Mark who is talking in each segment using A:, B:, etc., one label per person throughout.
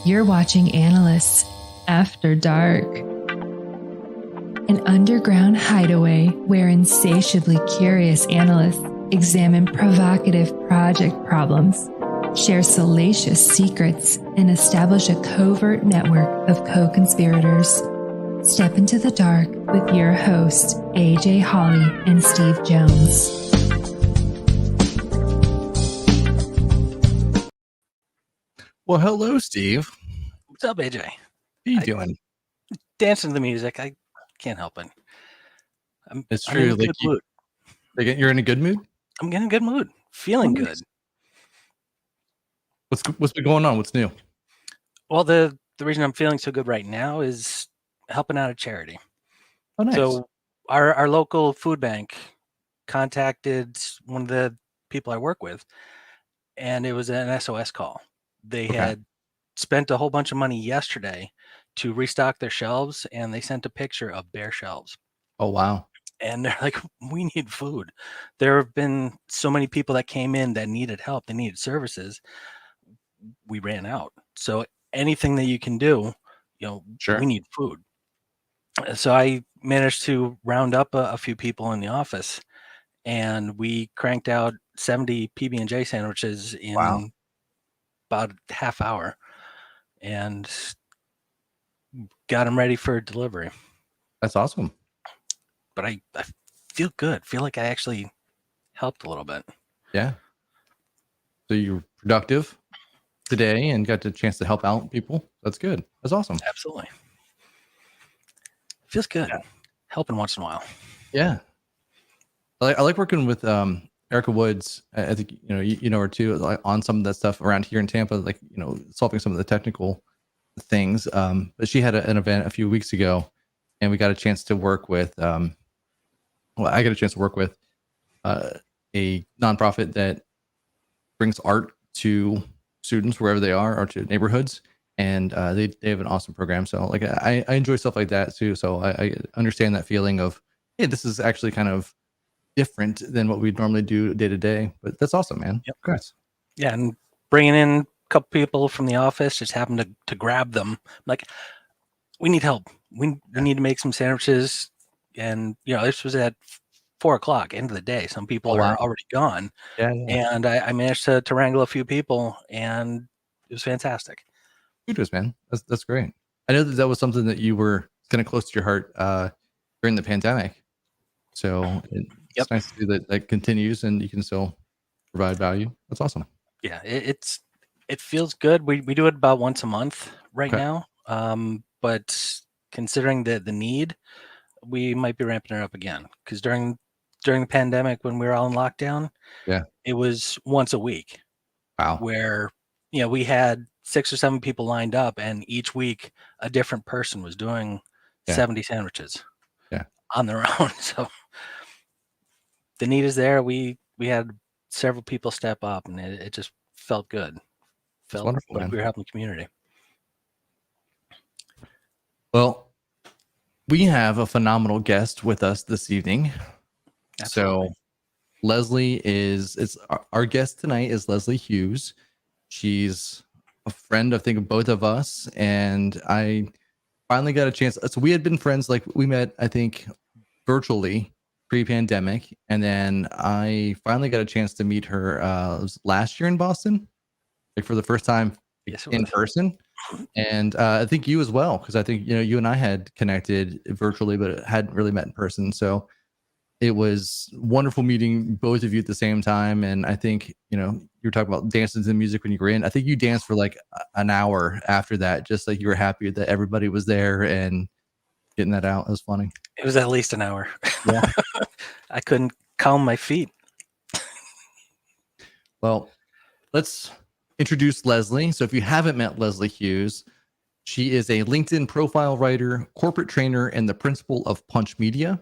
A: You're watching Analysts After Dark, an underground hideaway where insatiably curious analysts examine provocative project problems, share salacious secrets, and establish a covert network of co-conspirators. Step into the dark with your hosts, AJ Hawley and Steve Jones.
B: Well, hello, Steve.
C: What's up, AJ?
B: How you doing?
C: Dancing to the music. I can't help it.
B: It's
C: I'm
B: true.
C: in a good mood.
B: You're in a good mood?
C: I'm in a good mood. Feeling good.
B: What's been going on? What's new?
C: Well, the reason I'm feeling so good right now is helping out a charity.
B: Oh, nice.
C: So our local food bank contacted one of the people I work with, and it was an SOS call. They had spent a whole bunch of money yesterday to restock their shelves, and they sent a picture of bare shelves.
B: Oh, wow.
C: And they're like, we need food. There have been so many people that came in that needed help. They needed services. We ran out. So anything that you can do,
B: Sure.
C: we need food. So I managed to round up a few people in the office, and we cranked out 70 PB&J sandwiches in about a half hour and got them ready for delivery.
B: That's awesome.
C: But I feel good. Feel like I actually helped a little bit.
B: Yeah. So you're productive today and got the chance to help out people. That's good. That's awesome.
C: Absolutely. Feels good.
B: Yeah.
C: Helping once in a while.
B: Yeah. I like working with Erica Woods. I think you know her too, like on some of that stuff around here in Tampa, like solving some of the technical things. But she had an event a few weeks ago, and we got a chance to work with. I got a chance to work with a nonprofit that brings art to students wherever they are or to neighborhoods, and they have an awesome program. So like I enjoy stuff like that too. So I understand that feeling of, hey, this is actually kind of different than what we'd normally do day to day. But that's awesome, man.
C: Yep.
B: Congrats.
C: Yeah, and bringing in a couple people from the office, just happened to grab them. Like, we need help. We need to make some sandwiches, and this was at 4:00, end of the day. Some people are already gone.
B: Yeah.
C: And I managed to wrangle a few people, and it was fantastic.
B: Kudos, man. That's great. I know that was something that you were kind of close to your heart during the pandemic. So it's nice to see that continues and you can still provide value. That's awesome.
C: Yeah, it feels good. We do it about once a month right now. But considering the need, we might be ramping it up again, because during the pandemic, when we were all in lockdown, it was once a week.
B: Wow.
C: Where we had 6 or 7 people lined up, and each week a different person was doing 70 sandwiches on their own. So the need is there. We had several people step up, and it just felt good. Felt
B: wonderful,
C: like
B: man.
C: we were helping the community.
B: Well, we have a phenomenal guest with us this evening.
C: Absolutely.
B: So Leslie our guest tonight is Leslie Hughes. She's a friend, I think, of both of us, and I finally got a chance. So we had been friends, like we met, I think, virtually pre-pandemic, and then I finally got a chance to meet her it was last year in Boston, like for the first time in person. And I think you as well, because I think you and I had connected virtually, but hadn't really met in person. So it was wonderful meeting both of you at the same time. And I think you were talking about dancing to the music when you were in. I think you danced for like an hour after that, just like you were happy that everybody was there and getting that out. It was funny.
C: It was at least an hour.
B: Yeah.
C: I couldn't calm my feet.
B: Well, let's introduce Leslie. So if you haven't met Leslie Hughes, she is a LinkedIn profile writer, corporate trainer, and the principal of Punch Media.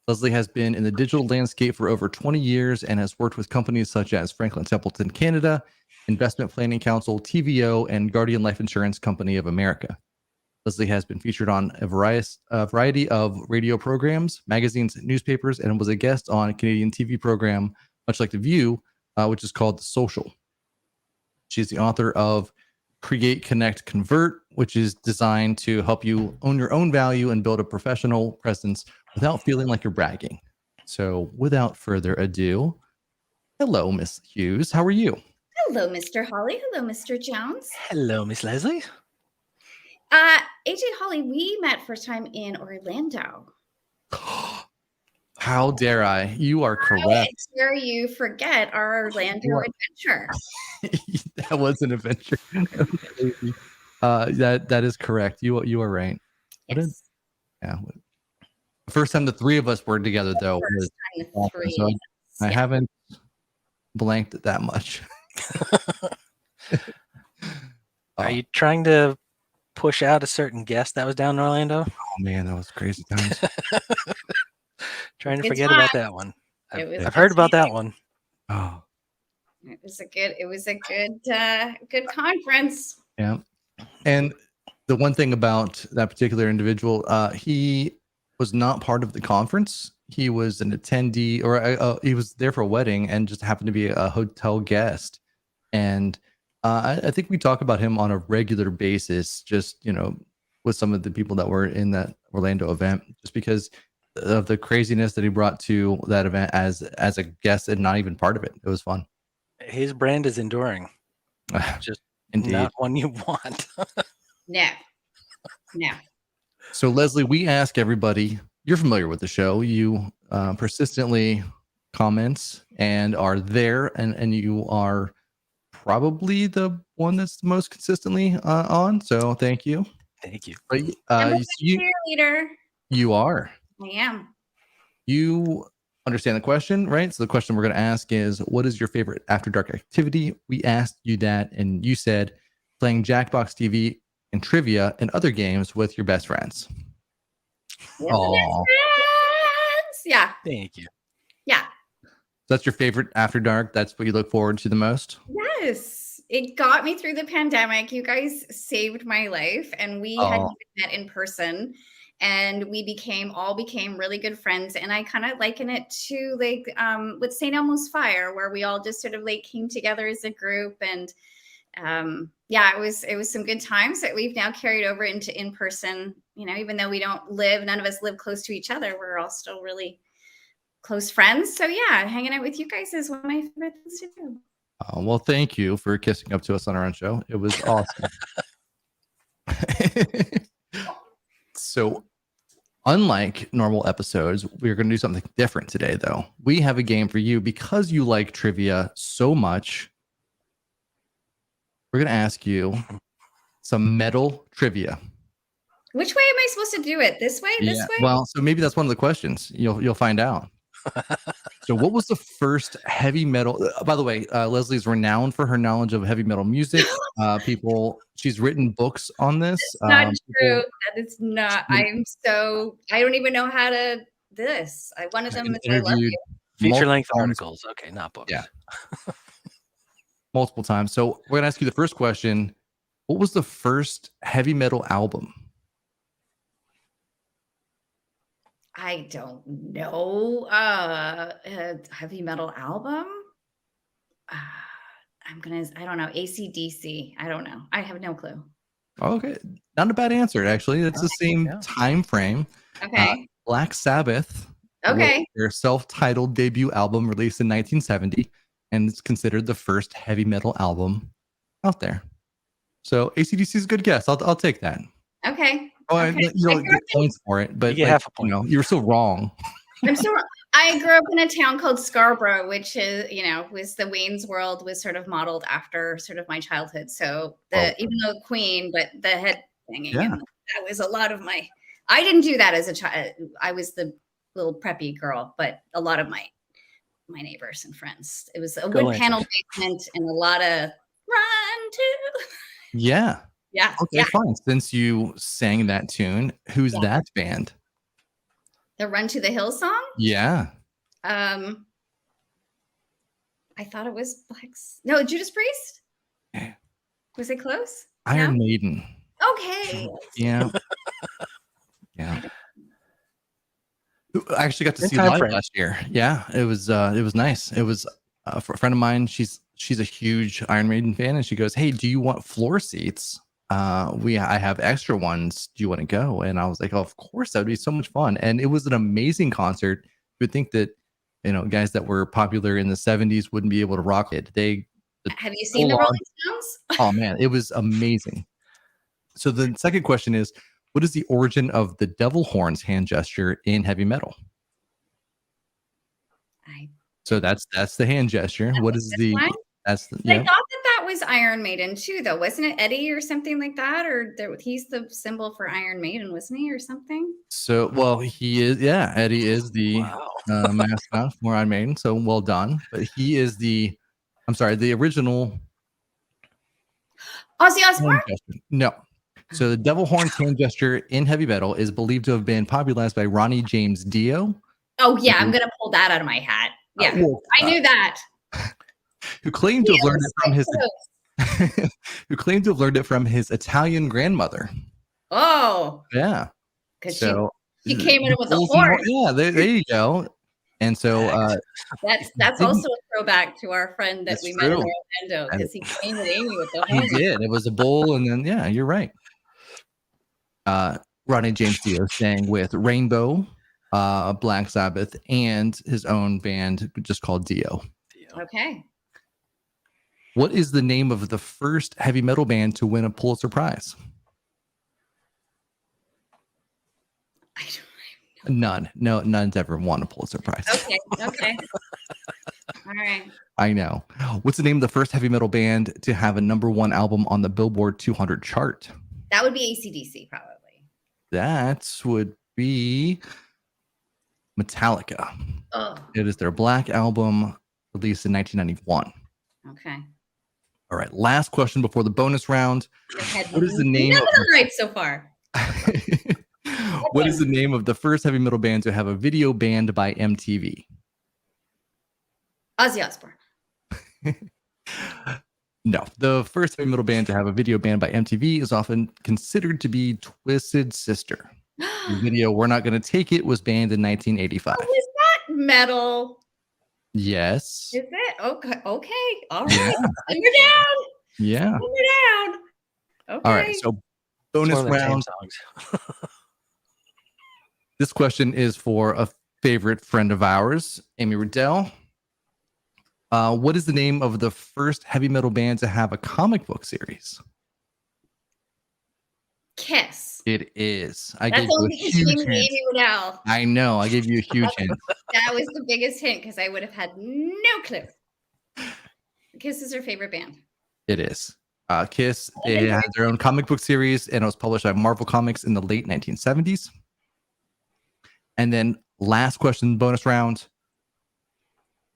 B: Leslie has been in the digital landscape for over 20 years and has worked with companies such as Franklin Templeton Canada, Investment Planning Council, TVO, and Guardian Life Insurance Company of America. Leslie has been featured on a variety of radio programs, magazines, newspapers, and was a guest on a Canadian TV program, much like The View, which is called The Social. She's the author of Create, Connect, Convert, which is designed to help you own your own value and build a professional presence without feeling like you're bragging. So without further ado, hello, Miss Hughes. How are you?
D: Hello, Mr. Holly. Hello, Mr. Jones.
C: Hello, Miss Leslie.
D: AJ Holly, we met first time in Orlando.
B: How dare I? You are correct.
D: How dare you forget our Orlando adventure?
B: That was an adventure. That is correct. You are right.
D: Yes.
B: Yeah. The first time the three of us were together, though, was awesome. So I haven't blanked it that much.
C: Are you trying to push out a certain guest that was down in Orlando?
B: Oh man, that was crazy times.
C: Trying to forget about that one. I've heard about that one.
B: Oh,
D: it was a good conference.
B: yeah. And the one thing about that particular individual, he was not part of the conference. He was an attendee, or he was there for a wedding and just happened to be a hotel guest. And I think we talk about him on a regular basis, just, with some of the people that were in that Orlando event, just because of the craziness that he brought to that event as a guest and not even part of it. It was fun.
C: His brand is enduring. Just
B: Indeed.
C: Not one you want.
D: No.
B: So Leslie, we ask everybody, you're familiar with the show. You persistently comment and are there, and you are probably the one that's the most consistently on. So thank you.
C: Thank you.
D: I'm a cheerleader.
B: You are.
D: I am.
B: You understand the question, right? So the question we're going to ask is, what is your favorite After Dark activity? We asked you that, and you said playing Jackbox TV and trivia and other games with your best friends.
D: Oh, yeah.
C: Thank you.
D: Yeah.
B: That's your favorite After Dark? That's what you look forward to the most?
D: Yes. It got me through the pandemic. You guys saved my life, and we had met in person, and we became really good friends. And I kind of liken it to like with St. Elmo's Fire, where we all just sort of like came together as a group. And it was some good times that we've now carried over into in person. Even though none of us live close to each other, we're all still really close friends. So yeah, hanging out with you guys is one of my favorite things to do.
B: Well, thank you for kissing up to us on our own show. It was awesome. So, unlike normal episodes, we're going to do something different today, though. We have a game for you because you like trivia so much. We're going to ask you some metal trivia.
D: Which way am I supposed to do it? This way? This way?
B: Well, so maybe that's one of the questions. You'll find out. So what was the first heavy metal? By the way, Leslie's renowned for her knowledge of heavy metal music. She's written books on this.
D: That's not true. That is not. I don't even know how to this. One of them is I love you.
C: Feature-length articles. Okay, not books.
B: Yeah. Multiple times. So we're going to ask you the first question. What was the first heavy metal album?
D: I don't know. Heavy metal album? I don't know. AC/DC. I don't know. I have no clue.
B: Okay. Not a bad answer, actually. It's the same time frame.
D: Okay.
B: Black Sabbath.
D: Okay.
B: Their self-titled debut album released in 1970, and it's considered the first heavy metal album out there. So AC/DC is a good guess. I'll take that.
D: Okay.
B: Oh,
D: okay.
B: you don't get points for it, but
C: you get half a point.
B: You're still wrong.
D: I grew up in a town called Scarborough, which is, was the Wayne's World was sort of modeled after sort of my childhood. So even though Queen, but the head thinging, and that was a lot of I didn't do that as a child. I was the little preppy girl, but a lot of my neighbors and friends. It was a wood panel basement and a lot of run to.
B: Yeah.
D: Yeah.
B: Okay, fine. Since you sang that tune, who's that band?
D: The Run to the Hill song?
B: Yeah.
D: I thought it was Judas Priest?
B: Yeah.
D: Was it close?
B: Iron Maiden.
D: Okay.
B: Yeah. Yeah. I actually got to see live last year. Yeah, it was nice. It was for a friend of mine. She's she's a huge Iron Maiden fan, and she goes, "Hey, do you want floor seats? I have extra ones. Do you want to go?" And I was like, "Oh, of course, that would be so much fun." And it was an amazing concert. You would think that, guys that were popular in the 70s wouldn't be able to rock it.
D: Have you seen the Rolling Stones?
B: Oh man, it was amazing. So the second question is, what is the origin of the devil horns hand gesture in heavy metal? So that's the hand gesture. What is the
D: one?
B: that's the,
D: I thought that was Iron Maiden too, though. Wasn't it Eddie or something like that? Or he's the symbol for Iron Maiden, wasn't he, or something?
B: So, well, he is. Yeah, Eddie is the mascot for Iron Maiden. So well done. But he is the original
D: Ozzy Osbourne?
B: No. So the devil horns hand gesture in heavy metal is believed to have been popularized by Ronnie James Dio.
D: Oh yeah, I'm gonna pull that out of my hat. Yeah, I knew that.
B: Who claimed to have learned it from his who claimed to have learned it from his Italian grandmother.
D: Oh,
B: yeah,
D: because she came in with a horse.
B: Yeah, there you go. And so
D: that's also a throwback to our friend that we met in Orlando, because he came with Amy with the horse.
B: He did. It was a bull, and then yeah, you're right. Ronnie James Dio sang with Rainbow, Black Sabbath, and his own band just called Dio.
D: Okay.
B: What is the name of the first heavy metal band to win a Pulitzer Prize?
D: I don't know.
B: None. None's ever won a Pulitzer Prize.
D: Okay. All right.
B: I know. What's the name of the first heavy metal band to have a #1 album on the Billboard 200 chart?
D: That would be AC/DC, probably.
B: That would be Metallica.
D: Oh.
B: It is their Black album, released in 1991.
D: Okay.
B: All right. Last question before the bonus round. What is the name?
D: None of them right so far.
B: What is the name of the first heavy metal band to have a video banned by MTV?
D: Ozzy Osbourne.
B: No, the first heavy metal band to have a video banned by MTV is often considered to be Twisted Sister. The video "We're Not Gonna Take It" was banned in 1985.
D: Oh, is that metal?
B: Yes.
D: Is it? Okay. All right. Yeah. Simmer down.
B: Yeah.
D: Simmer down. Okay.
B: All right. So bonus round. This question is for a favorite friend of ours, Amy Riddell. What is the name of the first heavy metal band to have a comic book series?
D: Kiss.
B: It is.
D: That's only because you named Amy Riddell.
B: I know. I gave you a huge hint.
D: That was the biggest hint, because I would have had no clue. Kiss is her favorite band.
B: It is. Kiss, they had their own comic book series, and it was published by Marvel Comics in the late 1970s. And then last question, bonus round.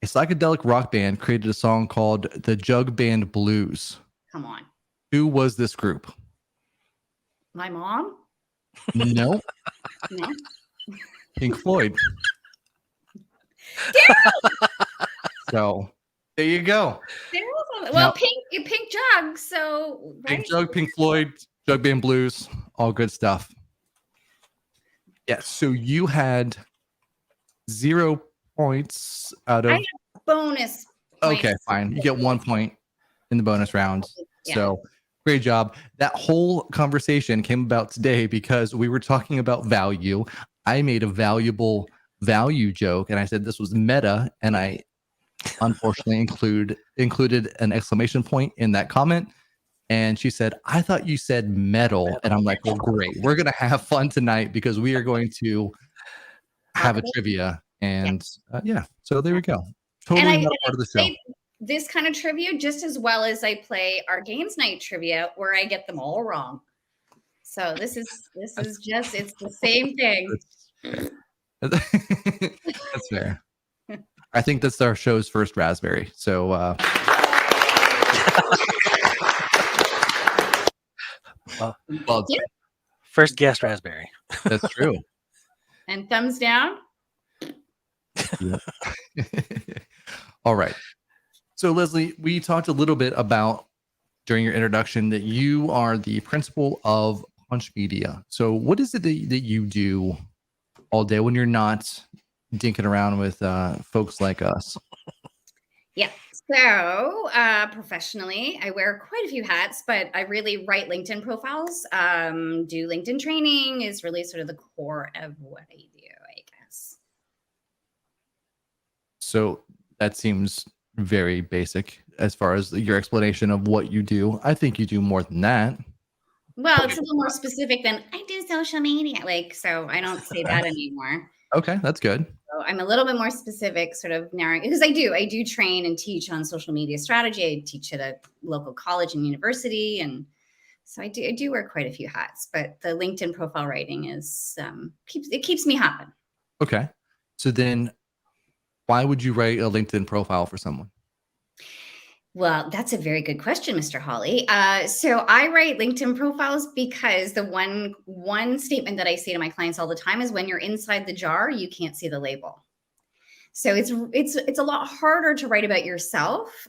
B: A psychedelic rock band created a song called the Jug Band Blues.
D: Come on.
B: Who was this group?
D: My mom?
B: No.
D: No.
B: Pink Floyd. So there you go.
D: Well, pink jug. So right?
B: Pink Jug, Pink Floyd, Jug Band Blues, all good stuff. Yeah. So you had 0 points out of.
D: I have bonus.
B: Okay, fine. You get 1 point in the bonus round. Yeah. So great job. That whole conversation came about today because we were talking about value. I made a valuable value joke, and I said this was meta, and I unfortunately included an exclamation point in that comment. And she said, "I thought you said metal." And I'm like, "Well, great. We're going to have fun tonight because we are going to have a trivia." And so there we go. Totally not part of the show.
D: This kind of trivia just as well as I play our games night trivia, where I get them all wrong. So this is just, it's the same thing.
B: That's fair. I think that's our show's first raspberry. So well,
C: first guest raspberry.
B: That's true.
D: And thumbs down.
B: Yeah. All right. So Leslie, we talked a little bit about during your introduction that you are the principal of Punch Media. So what is it that you do all day when you're not dinking around with folks like us?
D: Yeah. So, professionally, I wear quite a few hats, but I really write LinkedIn profiles. Do LinkedIn training is really sort of the core of what I do, I guess.
B: So that seems very basic as far as your explanation of what you do. I think you do more than that.
D: Well, it's a little more specific than I do social media. So I don't say that anymore.
B: Okay, that's good.
D: So I'm a little bit more specific, sort of narrowing, because I do train and teach on social media strategy. I teach at a local college and university, and so I do wear quite a few hats. But the LinkedIn profile writing is keeps me hopping.
B: Okay. So then why would you write a LinkedIn profile for someone?
D: Well, that's a very good question, Mr. Hawley. So I write LinkedIn profiles because the one statement that I say to my clients all the time is, when you're inside the jar, you can't see the label. So it's a lot harder to write about yourself.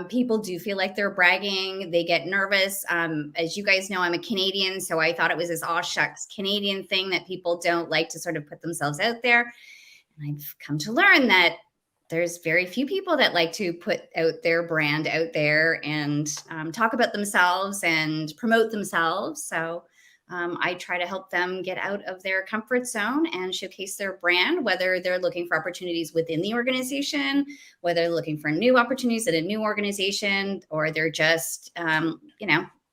D: People do feel like they're bragging. They get nervous. As you guys know, I'm a Canadian, so I thought it was this aw shucks Canadian thing that people don't like to sort of put themselves out there. And I've come to learn that there's very few people that like to put out their brand out there and talk about themselves and promote themselves. So I try to help them get out of their comfort zone and showcase their brand, whether they're looking for opportunities within the organization, whether they're looking for new opportunities at a new organization, or they're just,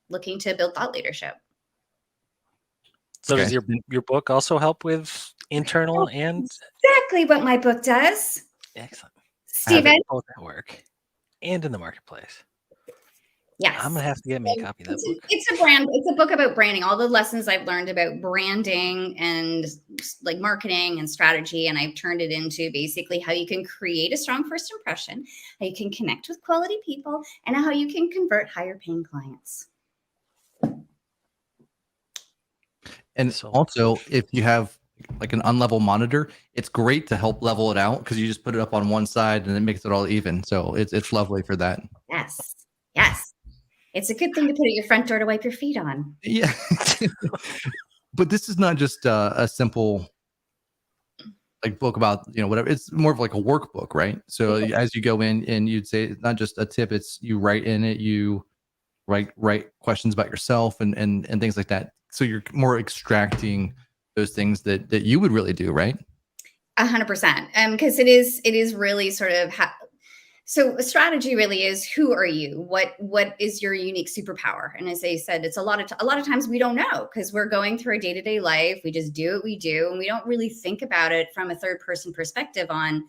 D: looking to build thought leadership.
C: So
B: Okay.
C: does your book also help with internal and
D: Exactly what my book does.
C: excellent?
D: Stephen?
C: Both at work and in the marketplace.
D: Yes.
C: I'm gonna have to get me a copy of that book.
D: It's a book about branding, all the lessons I've learned about branding and like marketing and strategy. And I've turned it into basically how you can create a strong first impression, how you can connect with quality people, and how you can convert higher paying clients.
B: And
C: So-
B: also, if you have like an unlevel monitor, it's great to help level it out because you just put it up on one side and it makes it all even. So it's lovely for that.
D: Yes. It's a good thing to put at your front door to wipe your feet on.
B: Yeah. But this is not just a simple like book about, whatever. It's more of like a workbook, right? So as you go in and you'd say it's not just a tip, it's you write in it, you write questions about yourself and things like that. So you're more extracting those things that you would really do, right?
D: 100%. Because it is really sort of so a strategy really is, who are you? What is your unique superpower? And as I said, it's a lot of times we don't know because we're going through our day-to-day life. We just do what we do, and we don't really think about it from a third person perspective on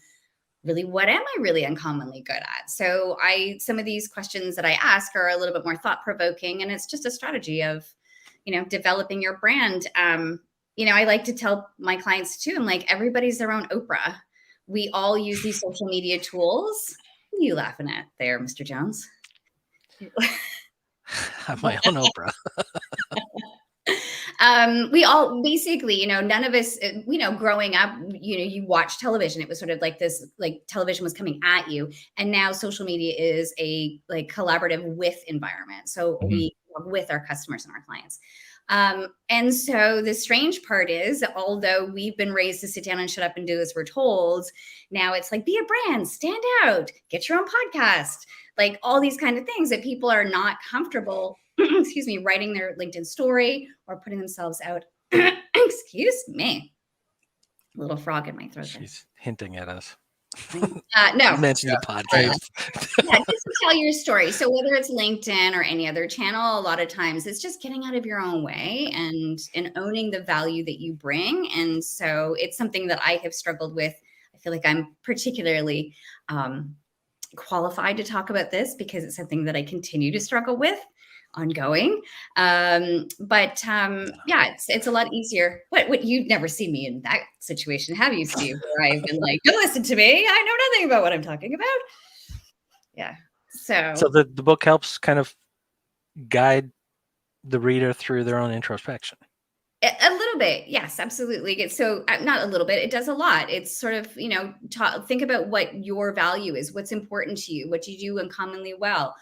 D: really what am I really uncommonly good at. So some of these questions that I ask are a little bit more thought provoking, and it's just a strategy of developing your brand. I like to tell my clients too, I'm like, everybody's their own Oprah. We all use these social media tools. What are you laughing at there, Mr. Jones?
C: I'm my own Oprah.
D: We all basically, none of us, growing up, you watch television. It was sort of like this, like television was coming at you. And now social media is a like collaborative with environment. So we work with our customers and our clients. And so the strange part is, although we've been raised to sit down and shut up and do as we're told, now it's like, be a brand, stand out, get your own podcast, like all these kind of things that people are not comfortable, excuse me, writing their LinkedIn story or putting themselves out. Excuse me. Little frog in my throat.
C: She's hinting at us.
D: No.
C: You mentioned the podcast.
D: Yeah, just to tell your story. So whether it's LinkedIn or any other channel, a lot of times it's just getting out of your own way and owning the value that you bring. And so it's something that I have struggled with. I feel like I'm particularly qualified to talk about this because it's something that I continue to struggle with ongoing. But it's a lot easier. What you've never seen me in that situation, have you, Steve? Where I've been like, don't listen to me. I know nothing about what I'm talking about. Yeah. So
C: the book helps kind of guide the reader through their own introspection.
D: A little bit. Yes, absolutely. So not a little bit. It does a lot. It's sort of, think about what your value is, what's important to you, what you do uncommonly well.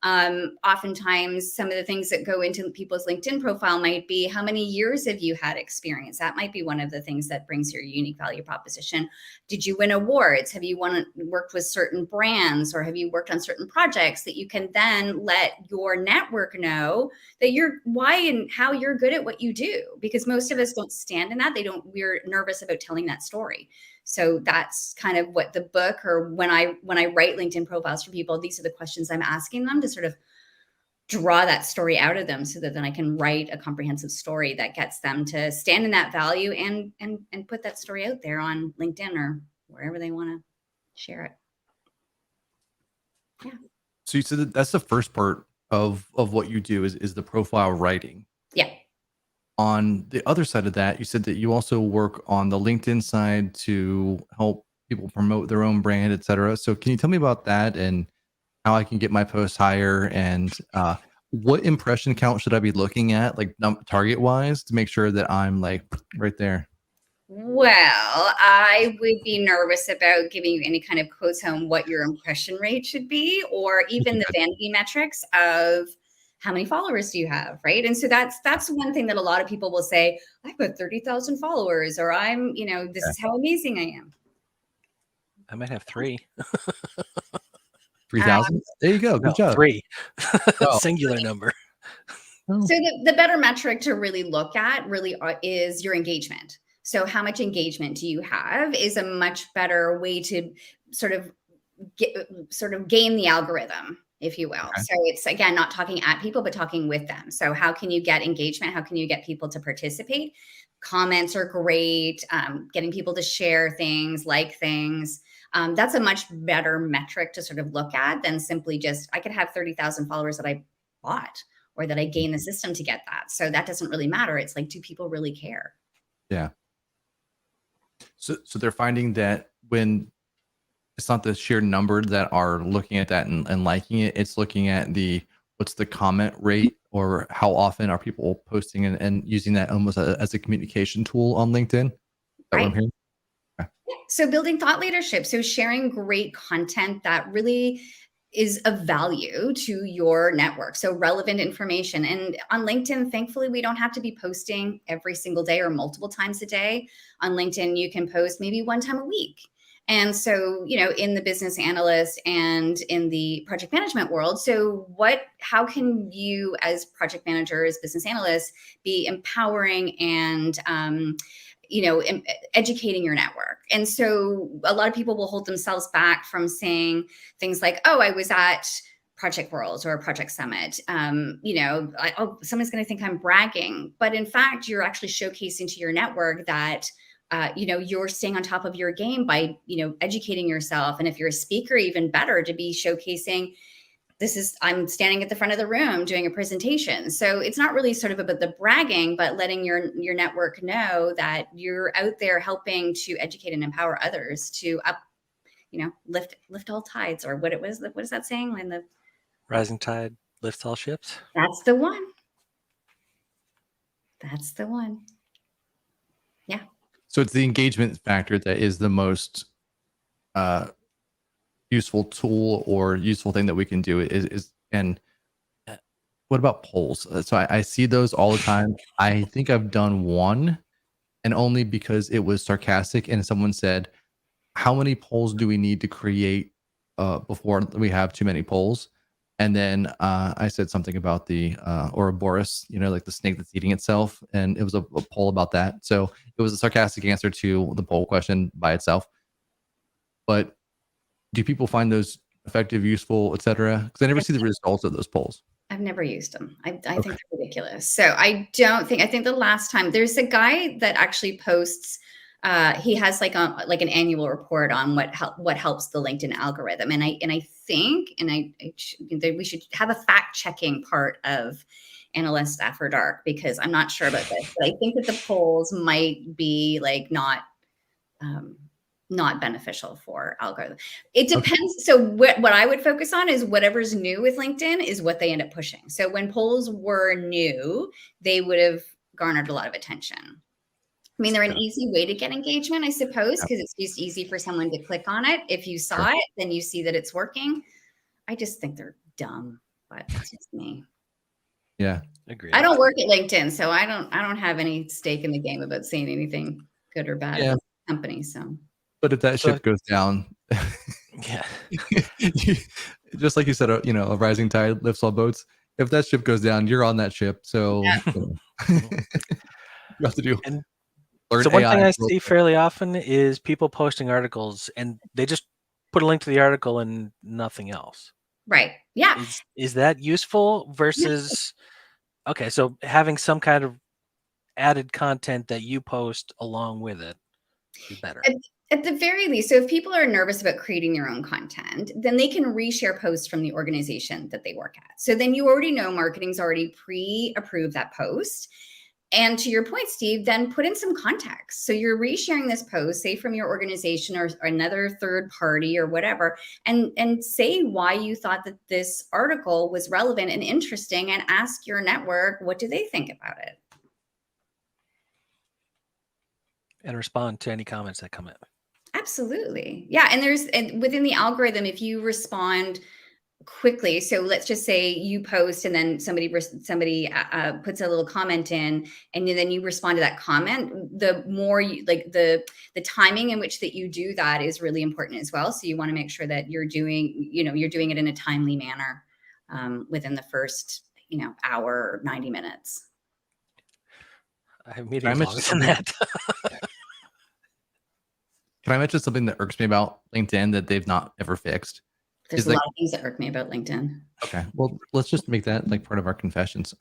D: Oftentimes, some of the things that go into people's LinkedIn profile might be how many years have you had experience? That might be one of the things that brings your unique value proposition. Did you win awards? Have you worked with certain brands, or have you worked on certain projects that you can then let your network know that why and how you're good at what you do? Because most of us don't stand in that. We're nervous about telling that story. So that's kind of what the book, or when I write LinkedIn profiles for people, these are the questions I'm asking them to sort of draw that story out of them, so that then I can write a comprehensive story that gets them to stand in that value and put that story out there on LinkedIn or wherever they want to share it. Yeah.
B: So you said that that's the first part of what you do is the profile writing.
D: Yeah.
B: On the other side of that, you said that you also work on the LinkedIn side to help people promote their own brand, et cetera. So can you tell me about that and how I can get my posts higher, and what impression count should I be looking at, like target wise, to make sure that I'm like right there?
D: Well, I would be nervous about giving you any kind of quotes on what your impression rate should be, or even the vanity metrics of how many followers do you have, right? And so that's one thing that a lot of people will say, I've got 30,000 followers, or this is how amazing I am.
C: I might have 3.
B: 3,000? There you go. Good job.
C: 3.
B: Oh.
C: Singular number.
D: So the better metric to really look at is your engagement. So how much engagement do you have is a much better way to sort of game the algorithm, if you will. Okay. So it's, again, not talking at people, but talking with them. So how can you get engagement? How can you get people to participate? Comments are great. Getting people to share things, like things. That's a much better metric to sort of look at than simply just, I could have 30,000 followers that I bought or that I gain the system to get that. So that doesn't really matter. It's like, do people really care?
B: Yeah. So they're finding that when it's not the sheer number that are looking at that and liking it, it's looking at what's the comment rate, or how often are people posting and using that almost as a communication tool on LinkedIn. Is that what I'm hearing? Okay.
D: So building thought leadership. So sharing great content that really is of value to your network. So relevant information. And on LinkedIn, thankfully, we don't have to be posting every single day or multiple times a day. On LinkedIn, you can post maybe one time a week. And so, in the business analyst and in the project management world, how can you as project managers, business analysts, be empowering and educating your network? And so a lot of people will hold themselves back from saying things like, oh, I was at Project World or Project Summit. Someone's going to think I'm bragging. But in fact, you're actually showcasing to your network that you're staying on top of your game by, educating yourself. And if you're a speaker, even better to be showcasing, I'm standing at the front of the room doing a presentation. So it's not really sort of about the bragging, but letting your network know that you're out there helping to educate and empower others to lift all tides, or what is that saying? When the
C: rising tide lifts all ships.
D: That's the one. That's the one. Yeah.
B: So it's the engagement factor that is the most useful tool or useful thing that we can do and what about polls? So I see those all the time. I think I've done one, and only because it was sarcastic and someone said, how many polls do we need to create before we have too many polls? And then I said something about the Ouroboros, like the snake that's eating itself. And it was a poll about that. So it was a sarcastic answer to the poll question by itself. But do people find those effective, useful, et cetera? Because I never see the results of those polls.
D: I've never used them. I think they're ridiculous. So I think the last time, there's a guy that actually posts, he has like an annual report on what helps the LinkedIn algorithm. And I think we should have a fact checking part of Analysts After Dark, because I'm not sure about this, but I think that the polls might be like not beneficial for algorithm. It depends. Okay. So what I would focus on is whatever's new with LinkedIn is what they end up pushing. So when polls were new, they would have garnered a lot of attention. I mean, they're an easy way to get engagement, I suppose, because it's just easy for someone to click on it. If you saw it, then you see that it's working. I just think they're dumb. but that's just me.
B: Yeah.
C: Agreed.
D: I don't work at LinkedIn, so I don't have any stake in the game about saying anything good or bad about the company. So,
B: but if that ship goes down,
C: yeah,
B: just like you said, a rising tide lifts all boats. If that ship goes down, you're on that ship. So you have to do.
C: And
B: learn
C: so one
B: AI
C: thing I
B: real
C: see
B: quick.
C: fairly often is people posting articles and they just put a link to the article and nothing else.
D: right. Yeah.
C: Is that useful versus okay, so having some kind of added content that you post along with it is better.
D: At the very least, so if people are nervous about creating their own content, then they can reshare posts from the organization that they work at. So then you already know marketing's already pre-approved that post. And to your point, Steve, then put in some context. So you're resharing this post, say from your organization or another third party or whatever, and say why you thought that this article was relevant and interesting, and ask your network, what do they think about it?
C: And respond to any comments that come in.
D: Absolutely. Yeah. And within the algorithm, if you respond quickly, so let's just say you post and then somebody puts a little comment in, and then you respond to that comment, the more you like the timing in which that you do that is really important as well. So you want to make sure that you're doing it in a timely manner within the first hour or 90 minutes.
C: I have meetings longer than that.
B: Can I mention something that irks me about LinkedIn that they've not ever fixed?
D: There's a lot of things that irk me about LinkedIn.
B: Okay, well, let's just make that like part of our confessions.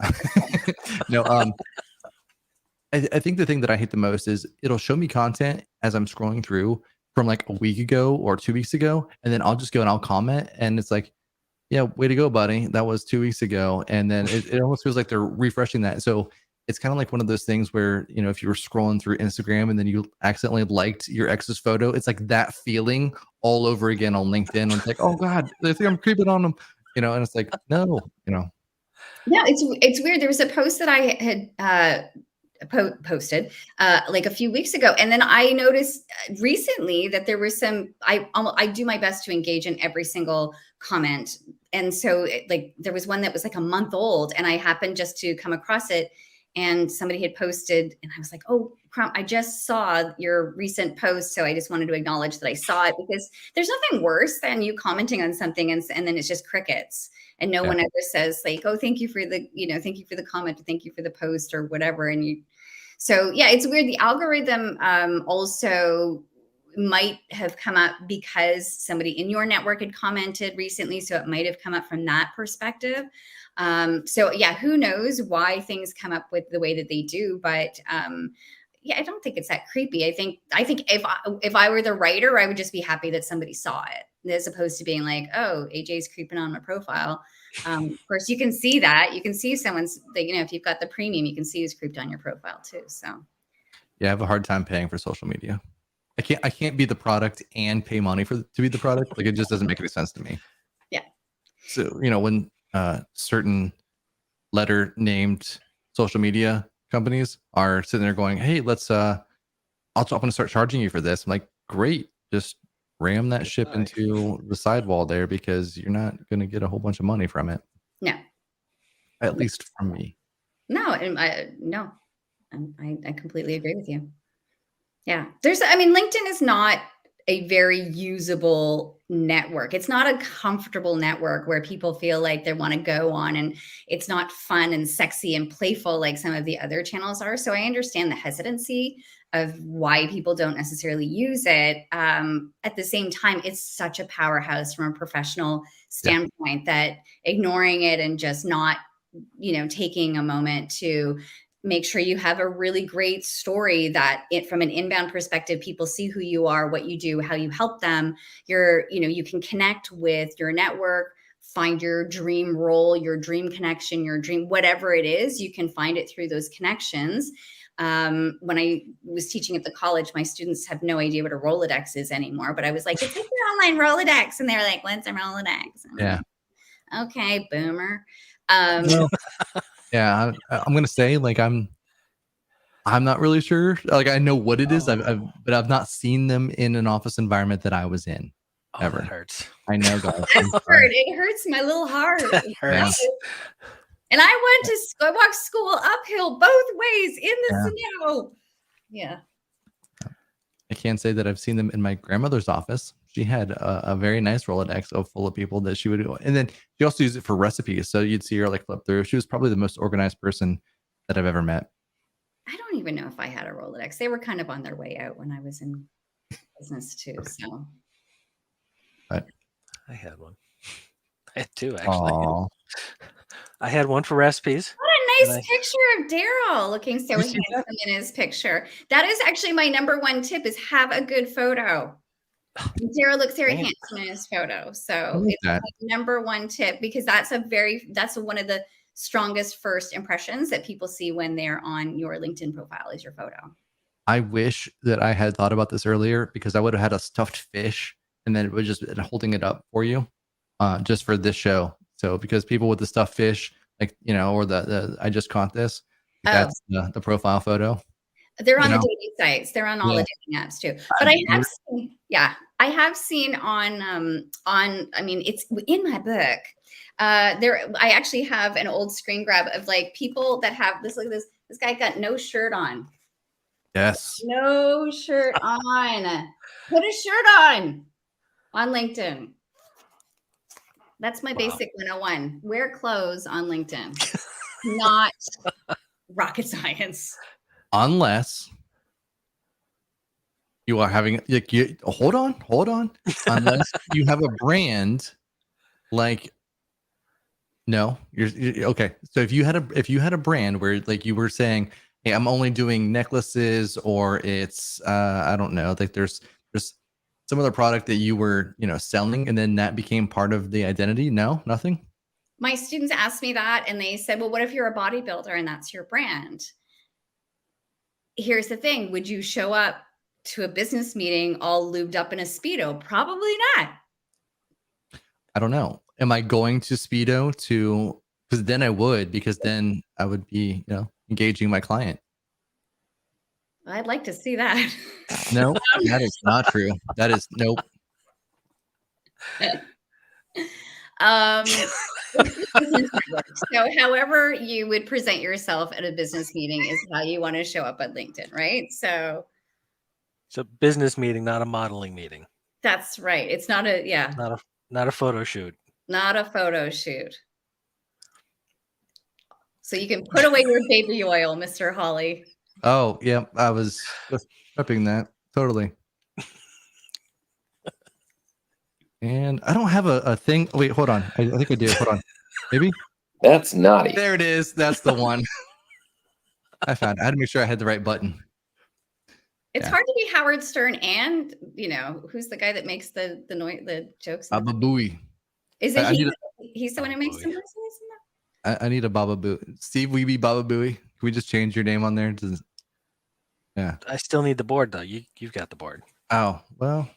B: No, I think the thing that I hate the most is it'll show me content as I'm scrolling through from like a week ago or 2 weeks ago, and then I'll just go and I'll comment, and it's like, yeah, way to go, buddy. That was 2 weeks ago, and then it almost feels like they're refreshing that. So it's kind of like one of those things where, if you were scrolling through Instagram and then you accidentally liked your ex's photo, it's like that feeling all over again on LinkedIn. It's like, oh God, they think I'm creeping on them, and it's like, no.
D: Yeah, it's weird. There was a post that I had posted like a few weeks ago, and then I noticed recently that there was some. I do my best to engage in every single comment, and so there was one that was like a month old, and I happened just to come across it, and somebody had posted, and I was like, oh crap, I just saw your recent post, so I just wanted to acknowledge that I saw it, because there's nothing worse than you commenting on something and then it's just crickets. And no one ever says like, oh, thank you for the comment, thank you for the post or whatever. So yeah, it's weird. The algorithm also might have come up because somebody in your network had commented recently. So it might have come up from that perspective. So yeah, who knows why things come up with the way that they do, but yeah, I don't think it's that creepy. I think if I were the writer, I would just be happy that somebody saw it, as opposed to being like, oh, AJ's creeping on my profile. Of course, you can see that. You can see someone's, if you've got the premium, you can see who's creeped on your profile too. So
B: yeah, I have a hard time paying for social media. I can't be the product and pay money to be the product. Like, it just doesn't make any sense to me.
D: Yeah.
B: So, when certain letter named social media companies are sitting there going, hey, I'm going to start charging you for this. I'm like, great. Just ram that ship into the sidewall there, because you're not going to get a whole bunch of money from it.
D: No.
B: At least from me.
D: No, and I completely agree with you. Yeah. LinkedIn is not a very usable network. It's not a comfortable network where people feel like they want to go on, and it's not fun and sexy and playful like some of the other channels are. So I understand the hesitancy of why people don't necessarily use it. At the same time, it's such a powerhouse from a professional standpoint that ignoring it and just not, taking a moment to make sure you have a really great story that from an inbound perspective, people see who you are, what you do, how you help them. You can connect with your network, find your dream role, your dream connection, your dream, whatever it is, you can find it through those connections. When I was teaching at the college, my students have no idea what a Rolodex is anymore, but I was like, it's like your online Rolodex. And they're like, what's a Rolodex?
B: Yeah.
D: Okay, boomer.
B: Yeah, I'm gonna say, like, I'm not really sure. Like, I know what it is, but I've not seen them in an office environment that I was in.
C: Oh,
B: ever.
C: that hurts.
B: I know, guys.
D: It hurts my little heart.
C: That hurts.
D: And I walked school uphill both ways in the snow. Yeah.
B: I can't say that I've seen them in my grandmother's office. She had a very nice Rolodex full of people that she would do. And then she also used it for recipes. So you'd see her like flip through. She was probably the most organized person that I've ever met.
D: I don't even know if I had a Rolodex. They were kind of on their way out when I was in business too. So
B: But
C: I had one. I had two, actually.
B: Aww.
C: I had one for recipes.
D: what a nice picture of Daryl looking so
B: You see
D: handsome in his picture. That is actually my number one tip is have a good photo. Daryl looks very handsome in his photo. So it's my number one tip because that's one of the strongest first impressions that people see when they're on your LinkedIn profile is your photo.
B: I wish that I had thought about this earlier because I would have had a stuffed fish and then it would just been holding it up for you just for this show. So because people with the stuffed fish, like, you know, or the I just caught this, that's the profile photo.
D: They're on the dating sites. They're on all the dating apps too. But I have seen on I mean, it's in my book. I actually have an old screen grab of like people that have this. Look at this. This guy got no shirt on.
B: Yes.
D: No shirt on. Put a shirt on LinkedIn. That's my basic 101. Wear clothes on LinkedIn. Not rocket science.
B: Unless you are having like hold on. Unless you have a brand like no, you're okay. So if you had a brand where like you were saying, hey, I'm only doing necklaces or it's I don't know, like there's some other product that you were, you know, selling and then that became part of the identity. No, nothing.
D: My students asked me that and they said, well, what if you're a bodybuilder and that's your brand? Here's the thing. Would you show up to a business meeting all lubed up in a Speedo? Probably not.
B: I don't know. Am I going to Speedo because then I would, because then I would be, you know, engaging my client.
D: I'd like to see that.
B: No, that is not true. That is nope.
D: So however you would present yourself at a business meeting is how you want to show up at LinkedIn, right? So
C: business meeting, not a modeling meeting.
D: That's right. It's not
C: not a photo shoot.
D: Not a photo shoot. So you can put away your baby oil, Mr. Holly.
B: Oh, yeah. I was just prepping that. Totally. And I don't have a thing. Wait, hold on. I think I do. Hold on. Maybe?
E: That's naughty.
B: There it is. That's the one. I found it. I had to make sure I had the right button.
D: It's hard to be Howard Stern and, you know, who's the guy that makes the noise, the jokes?
B: Baba Booey.
D: Is it he's the one who makes the noises?
B: I need a Baba Booey. Steve, will you be Baba Booey? Can we just change your name on there? Yeah.
C: I still need the board though. You've got the board.
B: Oh, well.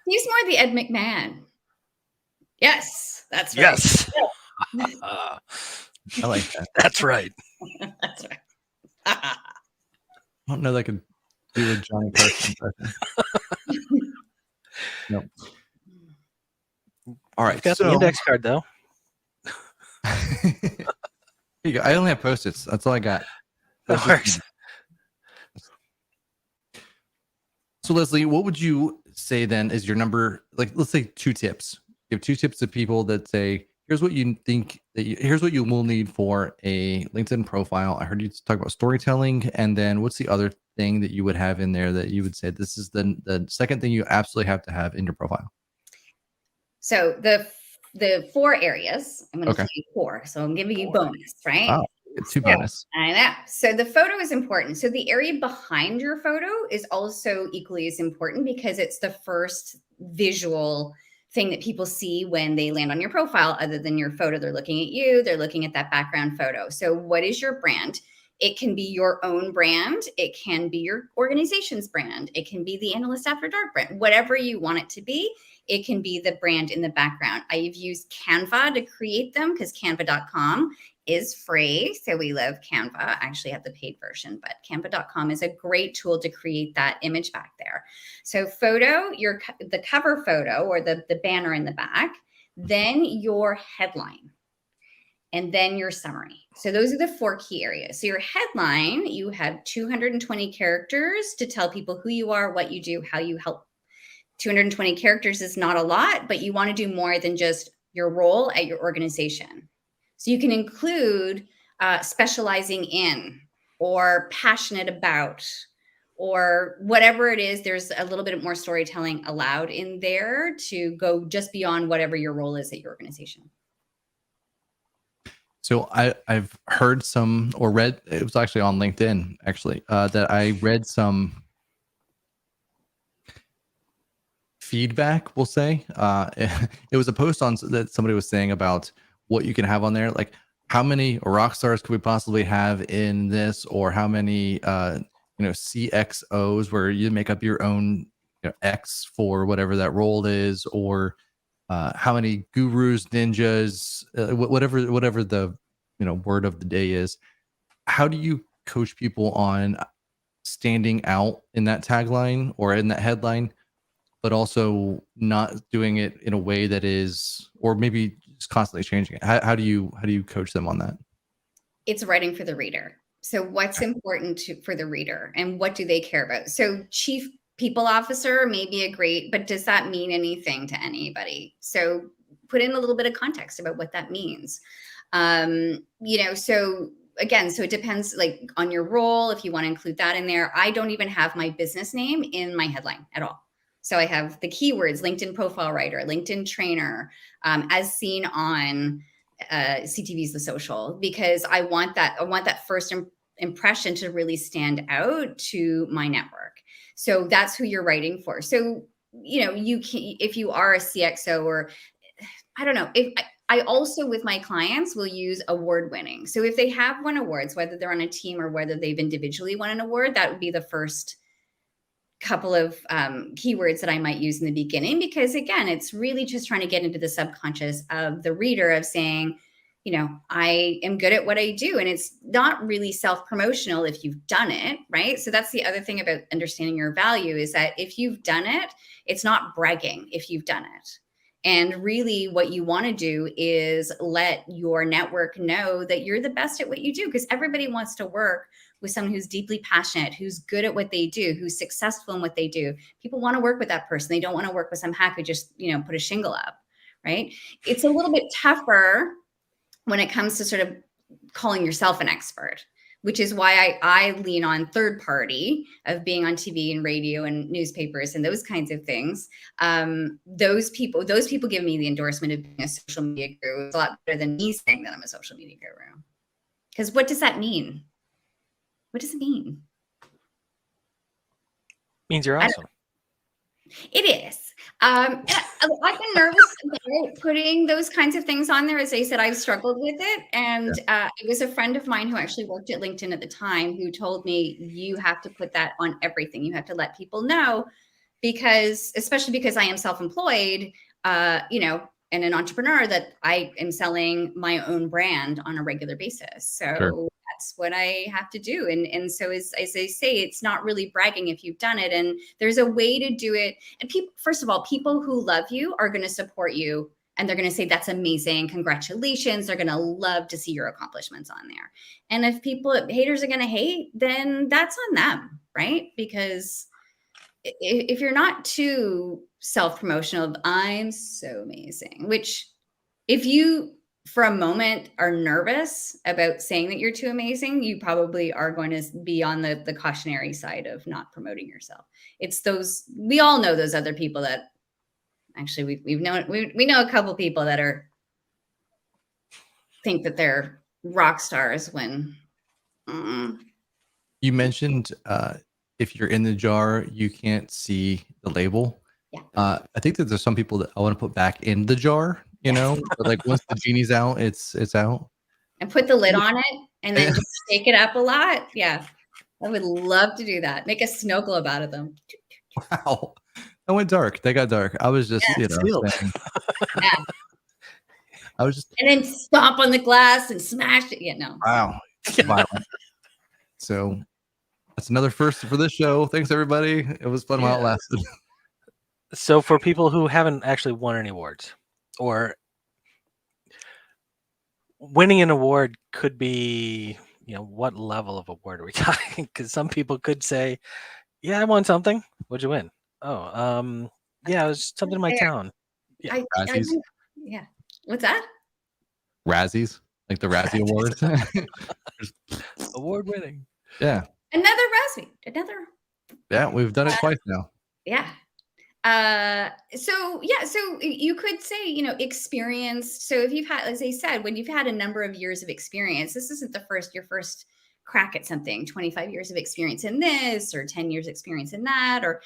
D: He's more the Ed McMahon. Yes, that's right.
C: Yes.
B: I like that.
C: That's right.
D: That's right.
B: I don't know that I could do a Johnny Carson impression. Nope. All right.
C: You've got the index card though.
B: Here you go. I only have Post-its. That's all I got.
C: That works.
B: So Leslie, what would you say then is your number? Like, let's say 2 tips. Give 2 tips to people that say, here's what you think here's what you will need for a LinkedIn profile. I heard you talk about storytelling, and then what's the other thing that you would have in there that you would say this is the second thing you absolutely have to have in your profile?
D: So the 4 areas, I'm going to say 4. So I'm giving you bonus, right?
B: Wow, 2 bonus.
D: I know. So the photo is important. So the area behind your photo is also equally as important because it's the first visual thing that people see when they land on your profile. Other than your photo, they're looking at you, they're looking at that background photo. So what is your brand? It can be your own brand. It can be your organization's brand. It can be the Analysts After Dark brand, whatever you want it to be. It can be the brand in the background. I've used Canva to create them because canva.com is free. So we love Canva. I actually have the paid version, but canva.com is a great tool to create that image back there. So photo, the cover photo or the banner in the back, then your headline, and then your summary. So those are the 4 key areas. So your headline, you have 220 characters to tell people who you are, what you do, how you help. 220 characters is not a lot, but you want to do more than just your role at your organization. So you can include specializing in or passionate about or whatever it is. There's a little bit more storytelling allowed in there to go just beyond whatever your role is at your organization.
B: So I've heard some or read, it was actually on LinkedIn actually, that I read some feedback, we'll say. It was a post on that somebody was saying about what you can have on there, like how many rock stars could we possibly have in this, or how many CXOs where you make up your own X for whatever that role is, or how many gurus, ninjas, whatever the word of the day is. How do you coach people on standing out in that tagline or in that headline, but also not doing it in a way that is, or maybe just constantly changing it? How do you coach them on that?
D: It's writing for the reader. So what's important for the reader and what do they care about? So chief people officer may be a great, but does that mean anything to anybody? So put in a little bit of context about what that means. So again, so it depends like on your role, if you want to include that in there. I don't even have my business name in my headline at all. So I have the keywords: LinkedIn profile writer, LinkedIn trainer, as seen on CTV's The Social, because I want that first impression to really stand out to my network. So that's who you're writing for. So, you can, if you are a CXO, or I don't know, if I also with my clients will use award winning. So if they have won awards, whether they're on a team or whether they've individually won an award, that would be the first couple of keywords that I might use in the beginning, because again, it's really just trying to get into the subconscious of the reader of saying, I am good at what I do. And it's not really self-promotional if you've done it, right? So that's the other thing about understanding your value, is that if you've done it, it's not bragging if you've done it. And really what you want to do is let your network know that you're the best at what you do, because everybody wants to work with someone who's deeply passionate, who's good at what they do, who's successful in what they do. People want to work with that person. They don't want to work with some hack who just, put a shingle up, right? It's a little bit tougher when it comes to sort of calling yourself an expert, which is why I lean on third party of being on TV and radio and newspapers and those kinds of things. Those people give me the endorsement of being a social media guru. It's a lot better than me saying that I'm a social media guru. Because what does that mean? What does it mean?
C: Means you're awesome.
D: It is. I've been nervous about putting those kinds of things on there. As I said, I've struggled with it. And it was a friend of mine who actually worked at LinkedIn at the time who told me, you have to put that on everything. You have to let people know, especially because I am self-employed, and an entrepreneur, that I am selling my own brand on a regular basis. So sure. That's what I have to do. And so as I say, it's not really bragging if you've done it. And there's a way to do it. And people, first of all, people who love you are going to support you. And they're going to say, that's amazing. Congratulations. They're going to love to see your accomplishments on there. And if haters are going to hate, then that's on them, right? Because if you're not too self-promotional, I'm so amazing, which if you for a moment are nervous about saying that you're too amazing, you probably are going to be on the cautionary side of not promoting yourself. It's we all know those other people that actually we know a couple people that think that they're rock stars when.
B: You mentioned if you're in the jar, you can't see the label.
D: Yeah.
B: I think that there's some people that I want to put back in the jar, but like once the genie's out, it's out.
D: And put the lid on it and then just shake it up a lot. Yeah. I would love to do that. Make a snow globe out of them.
B: Wow. That went dark. They got dark. I was just, saying.
D: Yeah.
B: I was just
D: and then stomp on the glass and smash it. Yeah, no.
B: wow, violent. So that's another first for this show. Thanks everybody. It was fun while it lasted.
C: So for people who haven't actually won any awards, or winning an award could be, what level of award are we talking? Because some people could say, yeah, I won something. What'd you win? Oh, yeah, it was something in my town. Yeah.
B: Razzies.
D: Yeah. What's that?
B: Razzies, like the Razzie Awards.
C: Award winning.
B: Yeah.
D: Another Razzie. Another.
B: Yeah, we've done it twice now.
D: Yeah. So you could say, experience. So if you've had, as I said, when you've had a number of years of experience, this isn't your first crack at something, 25 years of experience in this, or 10 years experience in that, or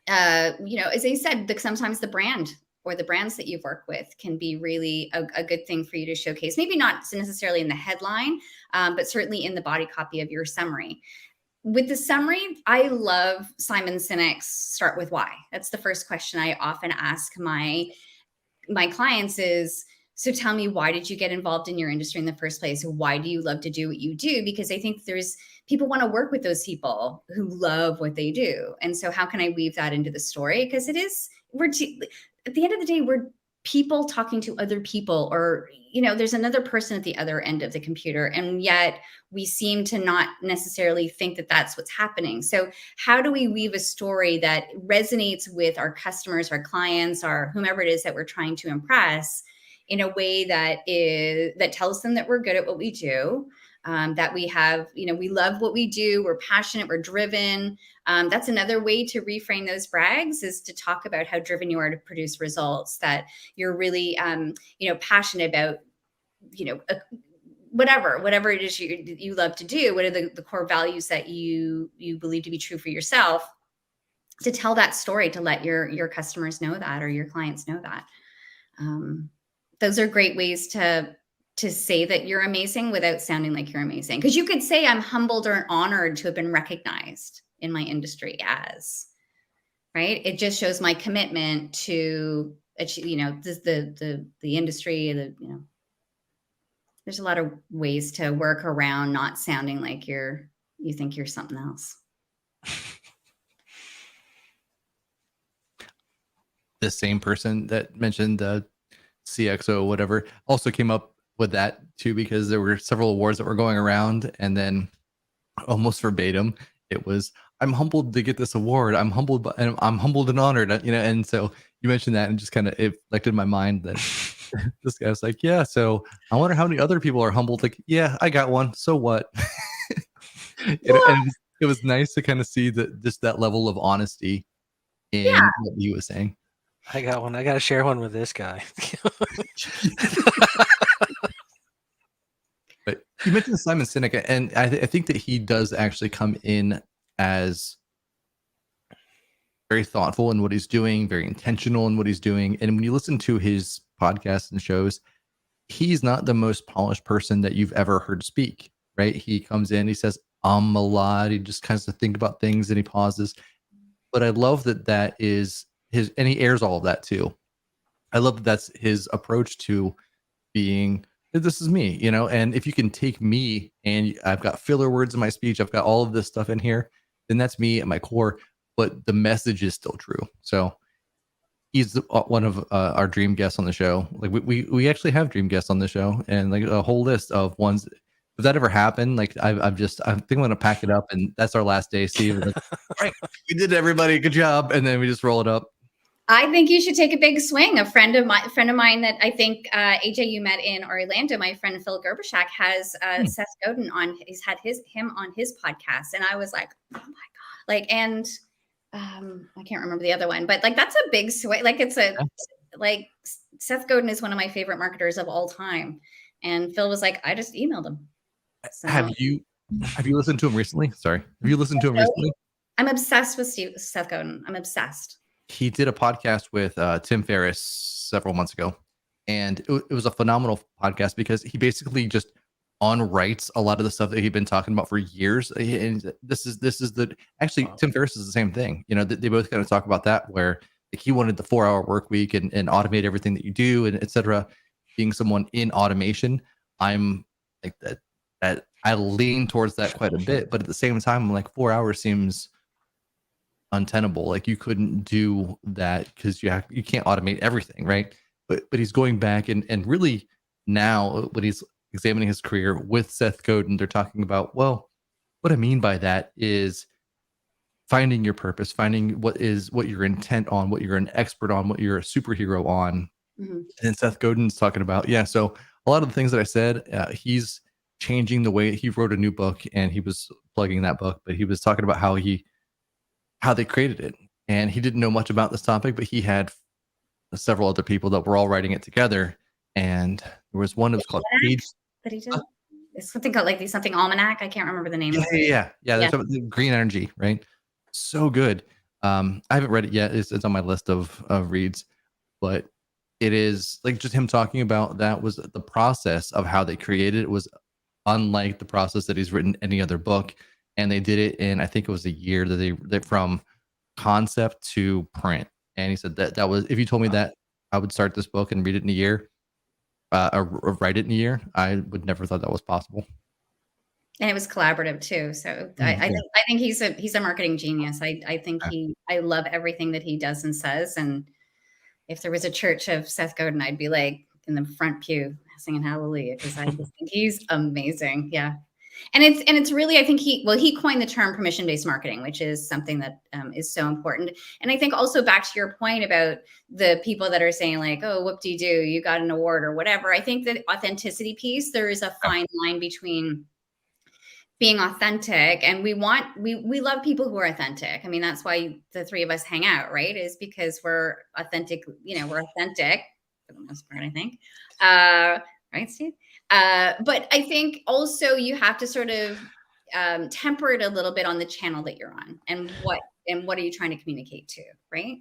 D: as I said, sometimes the brand or the brands that you've worked with can be really a good thing for you to showcase. Maybe not necessarily in the headline, but certainly in the body copy of your summary. With the summary, I love Simon Sinek's Start With Why. That's the first question I often ask my clients is, so tell me, why did you get involved in your industry in the first place? Why do you love to do what you do? Because I think people want to work with those people who love what they do. And so how can I weave that into the story? Because at the end of the day, we're people talking to other people, or, there's another person at the other end of the computer. And yet we seem to not necessarily think that that's what's happening. So how do we weave a story that resonates with our customers, our clients, or whomever it is that we're trying to impress, in a way that tells them that we're good at what we do, that we have, we love what we do, we're passionate, we're driven. That's another way to reframe those brags, is to talk about how driven you are to produce results, that you're really, passionate about, whatever it is you love to do. What are the core values that you believe to be true for yourself, to tell that story, to let your customers know that, or your clients know that. Those are great ways to say that you're amazing without sounding like you're amazing. Because you could say, I'm humbled or honored to have been recognized in my industry as, right? It just shows my commitment to achieve, the industry, there's a lot of ways to work around not sounding like you think you're something else.
B: The same person that mentioned the CXO, whatever, also came up with that too, because there were several awards that were going around, and then almost verbatim, it was, I'm humbled to get this award. I'm humbled and honored, and so you mentioned that, and just kind of, it reflected in my mind that this guy was like, yeah, so I wonder how many other people are humbled. Like, yeah, I got one. So what? And it was nice to kind of see just that level of honesty in what he was saying.
C: I got one. I got to share one with this guy.
B: But you mentioned Simon Sinek, and I think that he does actually come in as very thoughtful in what he's doing, very intentional in what he's doing. And when you listen to his podcasts and shows, he's not the most polished person that you've ever heard speak, right? He comes in, he says, a lot. He just kind of think about things, and he pauses. But I love that is his, and he airs all of that too. I love that that's his approach to being, this is me, and if you can take me, and I've got filler words in my speech, I've got all of this stuff in here, then that's me at my core, but the message is still true. So he's one of our dream guests on the show. Like we actually have dream guests on the show, and like a whole list of ones. If that ever happened, like I think I'm gonna pack it up, and that's our last day. Steve, like, all right, we did it, everybody, good job, and then we just roll it up.
D: I think you should take a big swing. A friend of mine that I think AJ you met in Orlando, my friend Phil Gerbishak, has Seth Godin on. He's had him on his podcast, and I was like, oh my god, like, and I can't remember the other one, but like that's a big swing. Like like Seth Godin is one of my favorite marketers of all time, and Phil was like, I just emailed him. So,
B: have you listened to him recently? Sorry, have you listened to him recently?
D: I'm obsessed with Seth Godin. I'm obsessed.
B: He did a podcast with Tim Ferriss several months ago, and it was a phenomenal podcast because he basically just writes a lot of the stuff that he'd been talking about for years. And this is actually Tim Ferriss is the same thing. They both kind of talk about that, where like he wanted the 4-hour work week and automate everything that you do and etc. Being someone in automation, I'm like that I lean towards that quite a bit, but at the same time, I'm like 4 hours seems untenable. Like you couldn't do that because you can't automate everything, right? But he's going back and really now when he's examining his career with Seth Godin, they're talking about, well, what I mean by that is finding your purpose, finding what you're intent on, what you're an expert on, what you're a superhero on.
D: Mm-hmm.
B: And Seth Godin's talking about, yeah. So a lot of the things that I said, he's changing the way he wrote a new book, and he was plugging that book, but he was talking about how they created it, and he didn't know much about this topic, but he had several other people that were all writing it together, and there was one that was called Page.
D: That he did. It's something called like something almanac. I can't remember the name.
B: Yeah. There's the green energy, right? So good. I haven't read it yet. It's on my list of reads, but it is like just him talking about that was the process of how they created it was unlike the process that he's written any other book, and they did it in I think it was a year that they from concept to print. And he said that was, if you told me that I would start this book and read it in a year, or write it in a year, I would never thought that was possible.
D: And it was collaborative too. So I think he's a marketing genius. I think I love everything that he does and says. And if there was a church of Seth Godin, I'd be like in the front pew singing hallelujah, because I just think he's amazing. Yeah. And it's really, I think he coined the term permission-based marketing, which is something that is so important. And I think also back to your point about the people that are saying like, oh, whoop-de-doo, you got an award or whatever. I think that authenticity piece, there is a fine line between being authentic, and we love people who are authentic. I mean, that's why the three of us hang out, right? Is because we're authentic, we're authentic for the most part, I think. Right, Steve? But I think also you have to sort of temper it a little bit on the channel that you're on, and what are you trying to communicate to, right?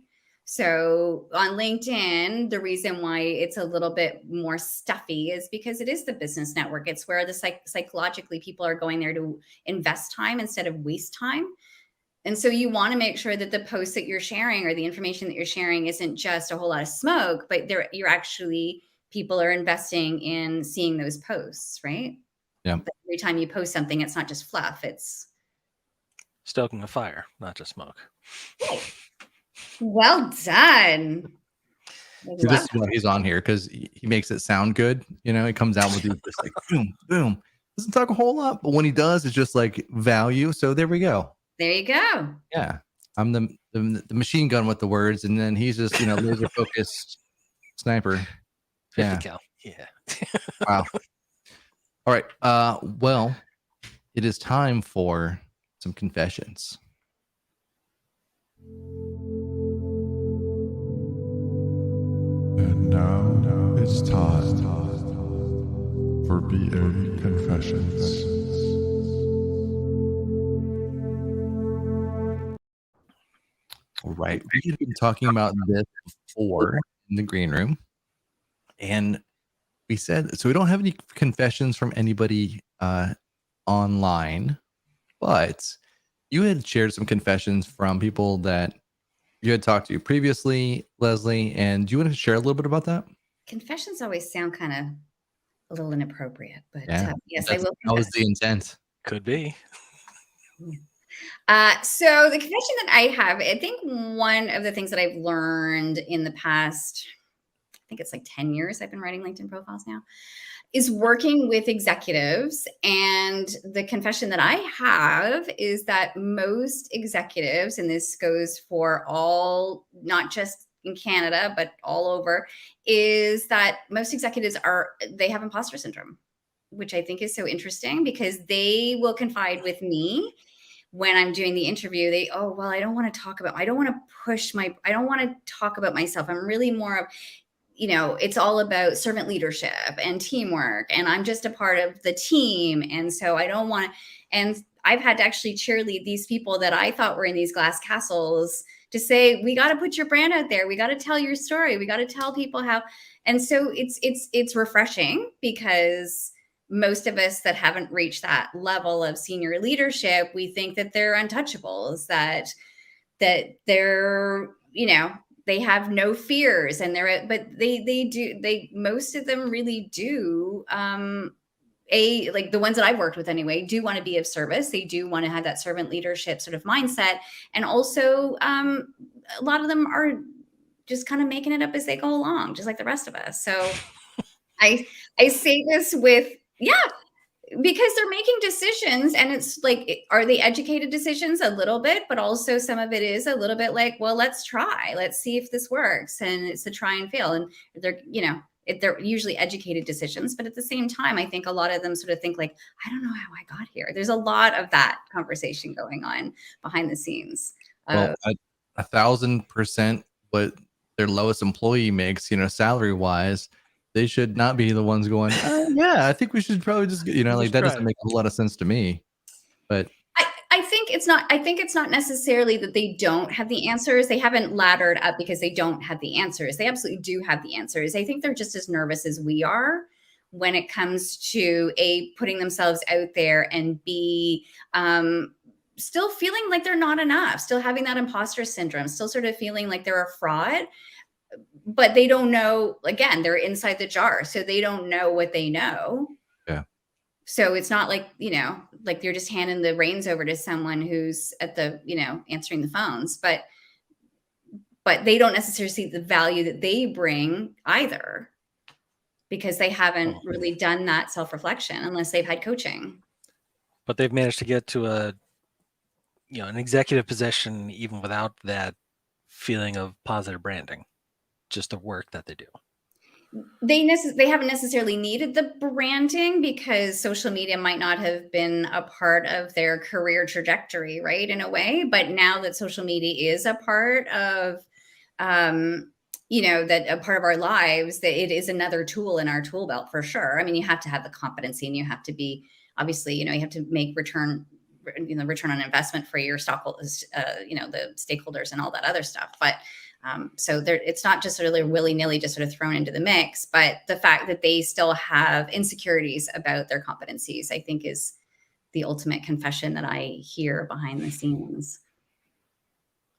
D: So on LinkedIn, the reason why it's a little bit more stuffy is because it is the business network. It's where the psychologically people are going there to invest time instead of waste time. And so you want to make sure that the posts that you're sharing or the information that you're sharing isn't just a whole lot of smoke, but you're actually, people are investing in seeing those posts, right?
B: Yeah.
D: But every time you post something, it's not just fluff, it's
C: stoking a fire, not just smoke.
D: Well done.
B: This is why he's on here, because he makes it sound good. He comes out with these just like boom, boom. Doesn't talk a whole lot, but when he does, it's just like value. So there we go.
D: There you go.
B: Yeah. I'm the machine gun with the words, and then he's just, laser focused sniper.
C: 50 cal. Yeah.
B: Wow. All right. Well, it is time for some confessions.
E: And now it's time for BA Confessions.
B: All right. We've been talking about this before in the green room. And we said, so we don't have any confessions from anybody online, but you had shared some confessions from people that you had talked to previously, Leslie. And do you want to share a little bit about that?
D: Confessions always sound kind of a little inappropriate, but yes, I will.
B: That was the intent.
C: Could be.
D: So the confession that I have, I think one of the things that I've learned in the past, I think it's like 10 years I've been writing LinkedIn profiles now, is working with executives. And the confession that I have is that most executives, and this goes for all, not just in Canada, but all over, is that most executives they have imposter syndrome, which I think is so interesting, because they will confide with me when I'm doing the interview. I don't want to talk about, I don't want to talk about myself. I'm really more of, it's all about servant leadership and teamwork, and I'm just a part of the team. And so I don't want to, and I've had to actually cheerlead these people that I thought were in these glass castles to say, we got to put your brand out there. We got to tell your story. We got to tell people how. And so it's refreshing, because most of us that haven't reached that level of senior leadership, we think that they're untouchables, that they're, they have no fears, and but most of them really do, like the ones that I've worked with anyway, do want to be of service. They do want to have that servant leadership sort of mindset. And also, a lot of them are just kind of making it up as they go along, just like the rest of us. So I say this with, because they're making decisions, and it's like, are they educated decisions? A little bit, but also some of it is a little bit like, well, let's see if this works. And it's a try and fail. And they're usually educated decisions, but at the same time, I think a lot of them sort of think like, I don't know how I got here. There's a lot of that conversation going on behind the scenes.
B: Well, 1,000% what their lowest employee makes, salary wise, they should not be the ones going, yeah, I think we should probably just, like that doesn't make a whole lot of sense to me. But
D: I think it's not necessarily that they don't have the answers. They haven't laddered up because they don't have the answers. They absolutely do have the answers. I think they're just as nervous as we are when it comes to putting themselves out there, and B, still feeling like they're not enough, still having that imposter syndrome, still sort of feeling like they're a fraud, but they don't know, again, they're inside the jar. So they don't know what they know.
B: Yeah.
D: So it's not like, like you're just handing the reins over to someone who's at the, answering the phones, but they don't necessarily see the value that they bring either, because they haven't really done that self-reflection unless they've had coaching.
C: But they've managed to get to an executive position even without that feeling of positive branding, just the work that they do.
D: They haven't necessarily needed the branding because social media might not have been a part of their career trajectory, right? In a way, but now that social media is a part of, that a part of our lives, that it is another tool in our tool belt for sure. I mean, you have to have the competency, and you have to be, obviously, you have to make return on investment for your stockholders, the stakeholders and all that other stuff. But so it's not just really willy-nilly just sort of thrown into the mix, but the fact that they still have insecurities about their competencies, I think, is the ultimate confession that I hear behind the scenes.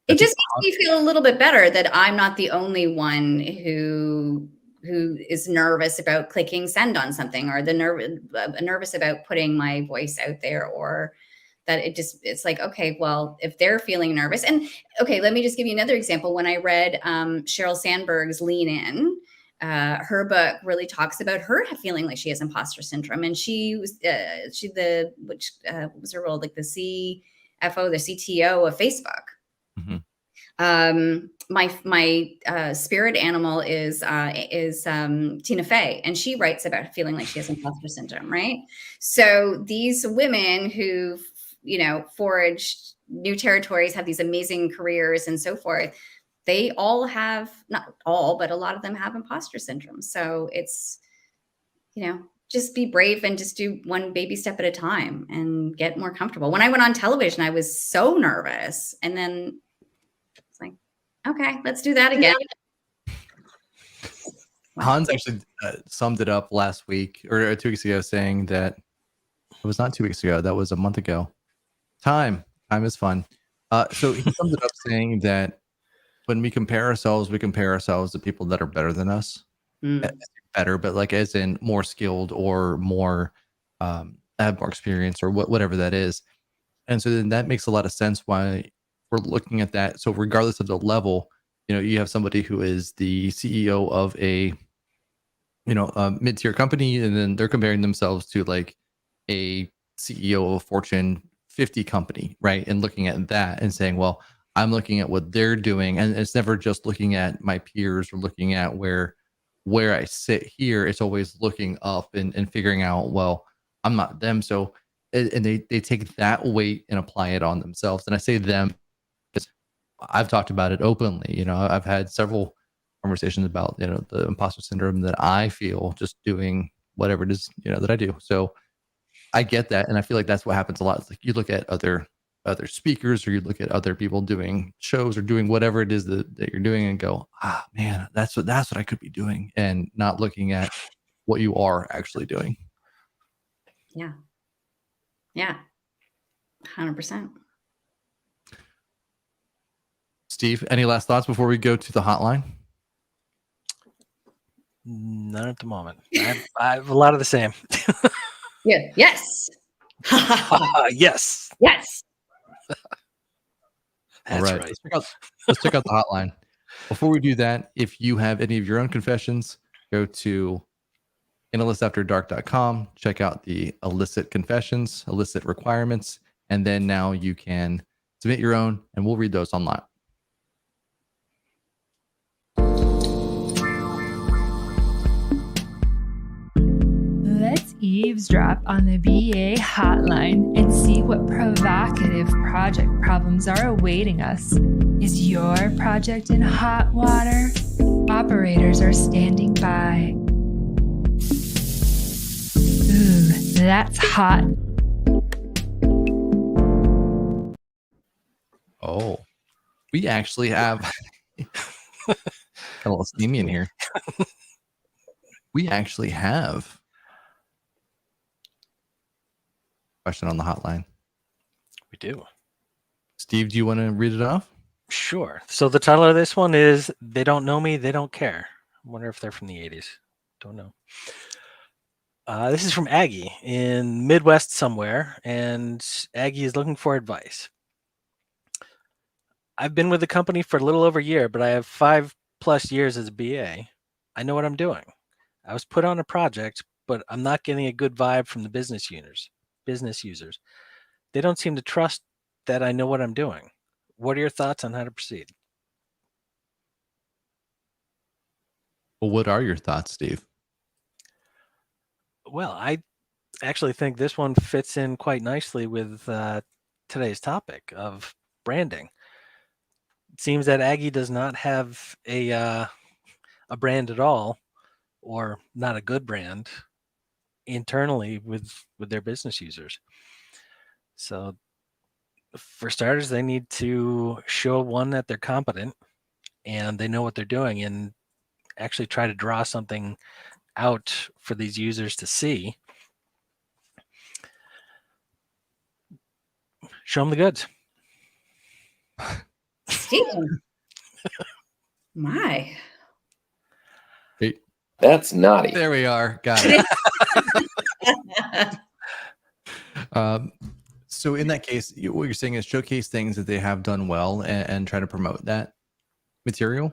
D: It just makes me feel a little bit better that I'm not the only one who is nervous about clicking send on something, or nervous about putting my voice out there, or that it's like, okay, well, if they're feeling nervous, and okay, let me just give you another example. When I read Sheryl Sandberg's Lean In, her book really talks about her feeling like she has imposter syndrome, and what was her role, like the CFO, the CTO of Facebook. Mm-hmm. My spirit animal is Tina Fey, and she writes about feeling like she has imposter syndrome, right? So these women who foraged new territories, have these amazing careers and so forth, they all have, not all, but a lot of them have imposter syndrome. So it's, just be brave and just do one baby step at a time and get more comfortable. When I went on television, I was so nervous, and then it's like, okay, let's do that again.
B: Hans actually summed it up last week or 2 weeks ago, saying that it was not 2 weeks ago, that was a month ago. Time is fun. So he summed it up saying that when we compare ourselves to people that are better than us. Better, but like as in more skilled or more have more experience, or whatever that is. And so then that makes a lot of sense why we're looking at that. So regardless of the level, you have somebody who is the CEO of a mid-tier company, and then they're comparing themselves to like a CEO of a Fortune 50 company, right? And looking at that and saying, well, I'm looking at what they're doing, and it's never just looking at my peers or looking at where I sit here. It's always looking up and figuring out, well, I'm not them. So, and they take that weight and apply it on themselves. And I say them because I've talked about it openly. I've had several conversations about, the imposter syndrome that I feel just doing whatever it is, that I do. So I get that. And I feel like that's what happens a lot. It's like you look at other speakers, or you look at other people doing shows or doing whatever it is that you're doing, and go, man, that's what I could be doing, and not looking at what you are actually doing.
D: Yeah. 100%.
B: Steve, any last thoughts before we go to the hotline?
C: None at the moment. I have a lot of the same.
D: Yeah. Yes.
C: Yes.
D: Yes.
B: All
C: That's
B: right.
C: right.
B: Let's check out the hotline. Before we do that, if you have any of your own confessions, go to analystsafterdark.com, check out the illicit confessions, illicit requirements, and then now you can submit your own and we'll read those online.
A: Let's eavesdrop on the BA hotline and see what provocative project problems are awaiting us. Is your project in hot water? Operators are standing by. Ooh, that's hot.
B: Oh, we actually have got a little steamy in here. We actually have a question on the hotline.
C: We do.
B: Steve, do you want to read it off?
C: Sure. So the title of this one is They Don't Know Me, They Don't Care. I wonder if they're from the 80s. Don't know. This is from Aggie in Midwest somewhere, and Aggie is looking for advice. I've been with the company for a little over a year, but I have 5+ years as a BA. I know what I'm doing. I was put on a project, but I'm not getting a good vibe from the business users. They don't seem to trust that I know what I'm doing. What are your thoughts on how to proceed?
B: Well, what are your thoughts, Steve?
C: Well, I actually think this one fits in quite nicely with today's topic of branding. It seems that Aggie does not have a brand at all, or not a good brand internally with their business users. So for starters, they need to show one that they're competent and they know what they're doing, and actually try to draw something out for these users to see. Show them the goods.
D: Stephen. My.
B: Hey,
F: That's naughty.
B: there we are. Got it. So in that case, what you're saying is showcase things that they have done well and try to promote that material.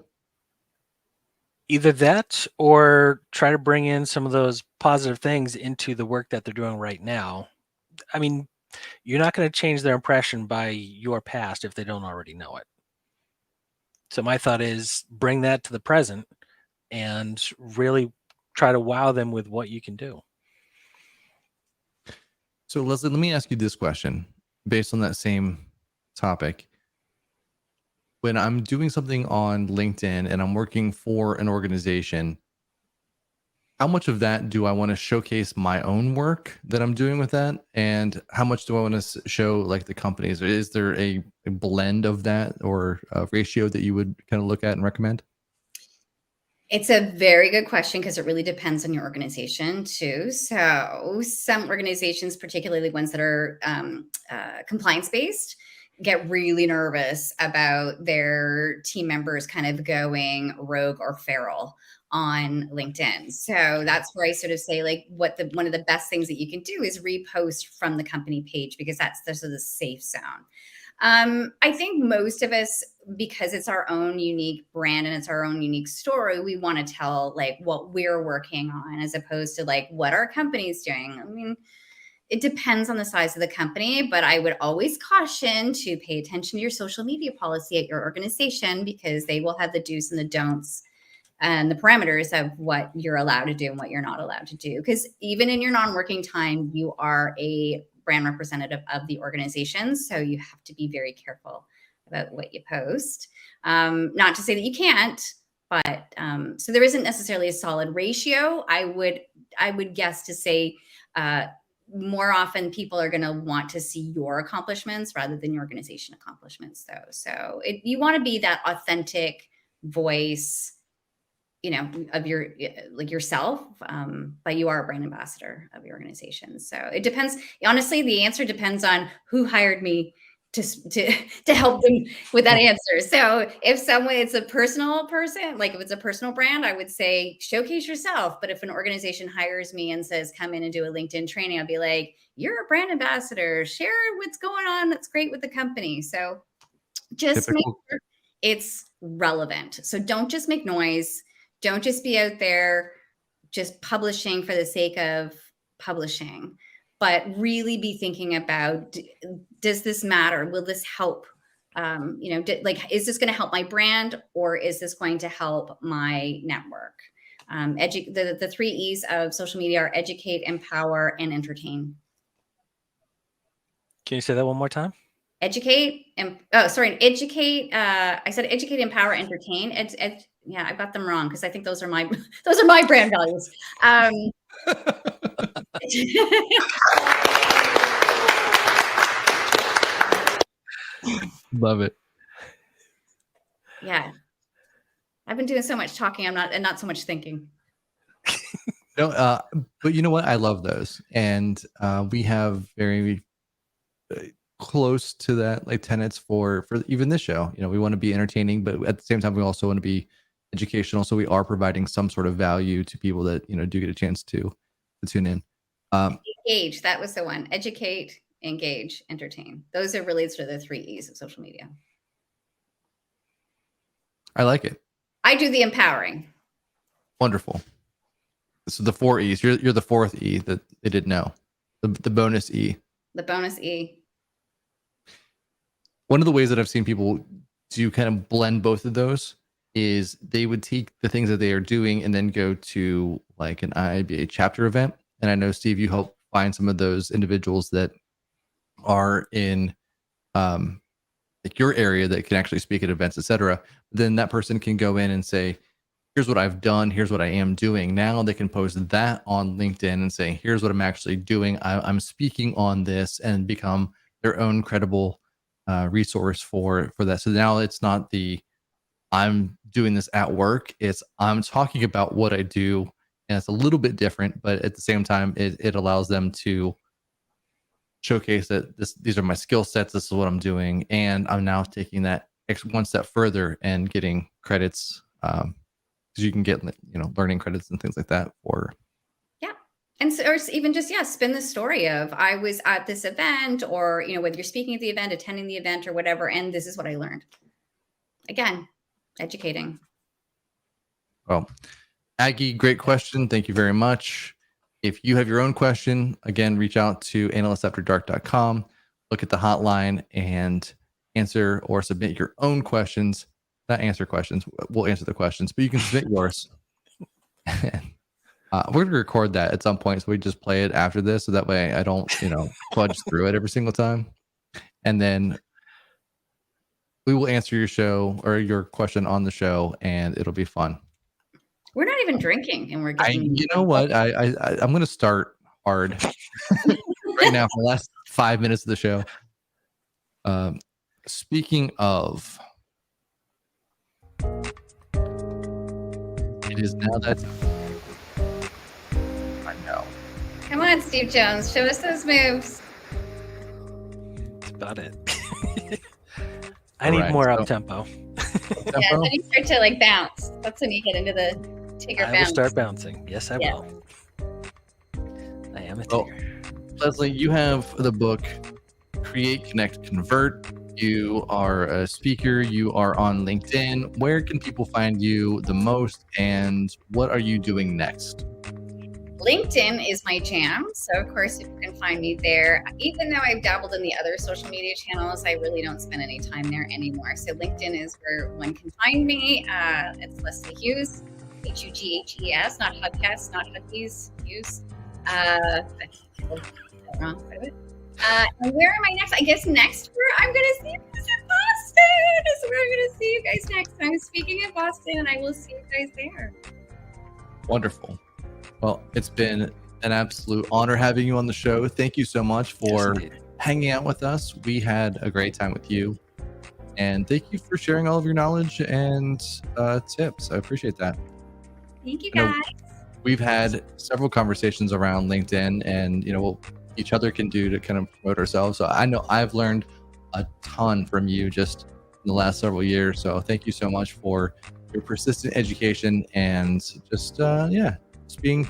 C: Either that or try to bring in some of those positive things into the work that they're doing right now. I mean, you're not going to change their impression by your past if they don't already know it. So my thought is bring that to the present and really try to wow them with what you can do.
B: So Leslie, let me ask you this question based on that same topic. When I'm doing something on LinkedIn and I'm working for an organization, how much of that do I want to showcase my own work that I'm doing with that? And how much do I want to show like the companies? Is there a blend of that or a ratio that you would kind of look at and recommend?
D: It's a very good question because it really depends on your organization too. So some organizations, particularly ones that are compliance-based, get really nervous about their team members kind of going rogue or feral on LinkedIn. So that's where I sort of say, like, one of the best things that you can do is repost from the company page, because that's the safe zone. I think most of us, because it's our own unique brand and it's our own unique story, we want to tell like what we're working on as opposed to like what our company's doing. I mean, it depends on the size of the company, but I would always caution to pay attention to your social media policy at your organization, because they will have the do's and the don'ts and the parameters of what you're allowed to do and what you're not allowed to do. Because even in your non-working time, you are a brand representative of the organization. So you have to be very careful about what you post. Not to say that you can't, but so there isn't necessarily a solid ratio. I would guess to say more often people are going to want to see your accomplishments rather than your organization accomplishments, though. So you want to be that authentic voice, of yourself, but you are a brand ambassador of your organization. So it depends. Honestly, the answer depends on who hired me to help them with that answer. So if it's a personal person, like if it's a personal brand, I would say showcase yourself. But if an organization hires me and says, come in and do a LinkedIn training, I'll be like, you're a brand ambassador, share what's going on. That's great with the company. So just make sure it's relevant. So don't just make noise. Don't just be out there just publishing for the sake of publishing, but really be thinking about, does this matter? Will this help? Is this going to help my brand, or is this going to help my network? The 3 E's of social media are educate, empower, and entertain.
C: Can you say that one more time?
D: Educate educate. I said educate, empower, entertain. Yeah, I got them wrong because I think those are my brand values.
B: Love it.
D: Yeah, I've been doing so much talking. I'm not so much thinking.
B: No, but you know what? I love those, and we have very close to that like tenets for even this show. You know, we want to be entertaining, but at the same time, we also want to be educational. So we are providing some sort of value to people that do get a chance to tune in.
D: Engage. That was the one. Educate, engage, entertain. Those are really sort of the 3 E's of social media.
B: I like it.
D: I do the empowering.
B: Wonderful. So the 4 E's. You're the 4th E that they didn't know. The bonus E.
D: The bonus E.
B: One of the ways that I've seen people do kind of blend both of those is they would take the things that they are doing and then go to like an IIBA chapter event. And I know, Steve, you help find some of those individuals that are in like your area that can actually speak at events, etc. Then that person can go in and say, here's what I've done, here's what I am doing. Now they can post that on LinkedIn and say, here's what I'm actually doing. I'm speaking on this, and become their own credible resource for that. So now it's not the I'm doing this at work, it's I'm talking about what I do, and it's a little bit different, but at the same time it allows them to showcase that these are my skill sets, this is what I'm doing, and I'm now taking that one step further and getting credits, because you can get learning credits and things like that for.
D: And so, or even just, spin the story of I was at this event, or, whether you're speaking at the event, attending the event or whatever, and this is what I learned. Again, educating.
B: Well, Aggie, great question. Thank you very much. If you have your own question, again, reach out to analystsafterdark.com, look at the hotline and answer or submit your own questions. Not answer questions. We'll answer the questions, but you can submit yours. We're going to record that at some point, so we just play it after this, so that way I don't, fudge through it every single time. And then we will answer your show or your question on the show, and it'll be fun.
D: We're not even drinking, and we're getting.
B: You know what? I'm going to start hard right now for the last 5 minutes of the show. Speaking of, it is now that. I know.
D: Come on, Steve Jones, show us those moves.
C: That's about it. I need more up tempo.
D: Yeah, then you start to like bounce. That's when you get into the Tigger bounce.
C: I will start bouncing. Yes, I will. I am a Tigger.
B: Leslie, you have the book Create, Connect, Convert. You are a speaker. You are on LinkedIn. Where can people find you the most, and what are you doing next?
D: LinkedIn is my jam. So of course, you can find me there. Even though I've dabbled in the other social media channels, I really don't spend any time there anymore. So LinkedIn is where one can find me. It's Leslie Hughes, Hughes, not Hugcast, not Huggies, Hughes. Wrong quite a bit. And where am I next? I guess next I'm going to see you guys in Boston. Is where I'm going to see you guys next. I'm speaking in Boston, and I will see you guys there.
B: Wonderful. Well, it's been an absolute honor having you on the show. Thank you so much for hanging out with us. We had a great time with you. And thank you for sharing all of your knowledge and tips. I appreciate that.
D: Thank you, guys.
B: We've had several conversations around LinkedIn, and what each other can do to kind of promote ourselves. So I know I've learned a ton from you just in the last several years. So thank you so much for your persistent education and just being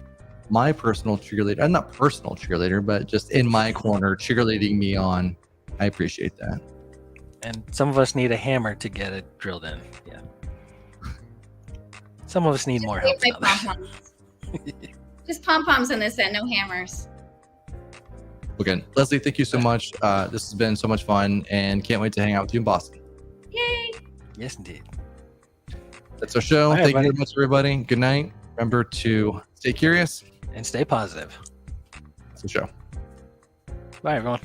B: my personal cheerleader. I'm not personal cheerleader, but just in my corner, cheerleading me on. I appreciate that.
C: And some of us need a hammer to get it drilled in. Yeah. Some of us need more help than others.
D: Just pom-poms in this end, no hammers.
B: Again, Leslie, thank you so much. This has been so much fun and can't wait to hang out with you in Boston.
D: Yay!
C: Yes, indeed.
B: That's our show.
C: All right,
B: Thank
C: buddy.
B: you very much, everybody. Good night. Remember to stay curious.
C: And stay positive.
B: That's the show.
C: Bye, everyone.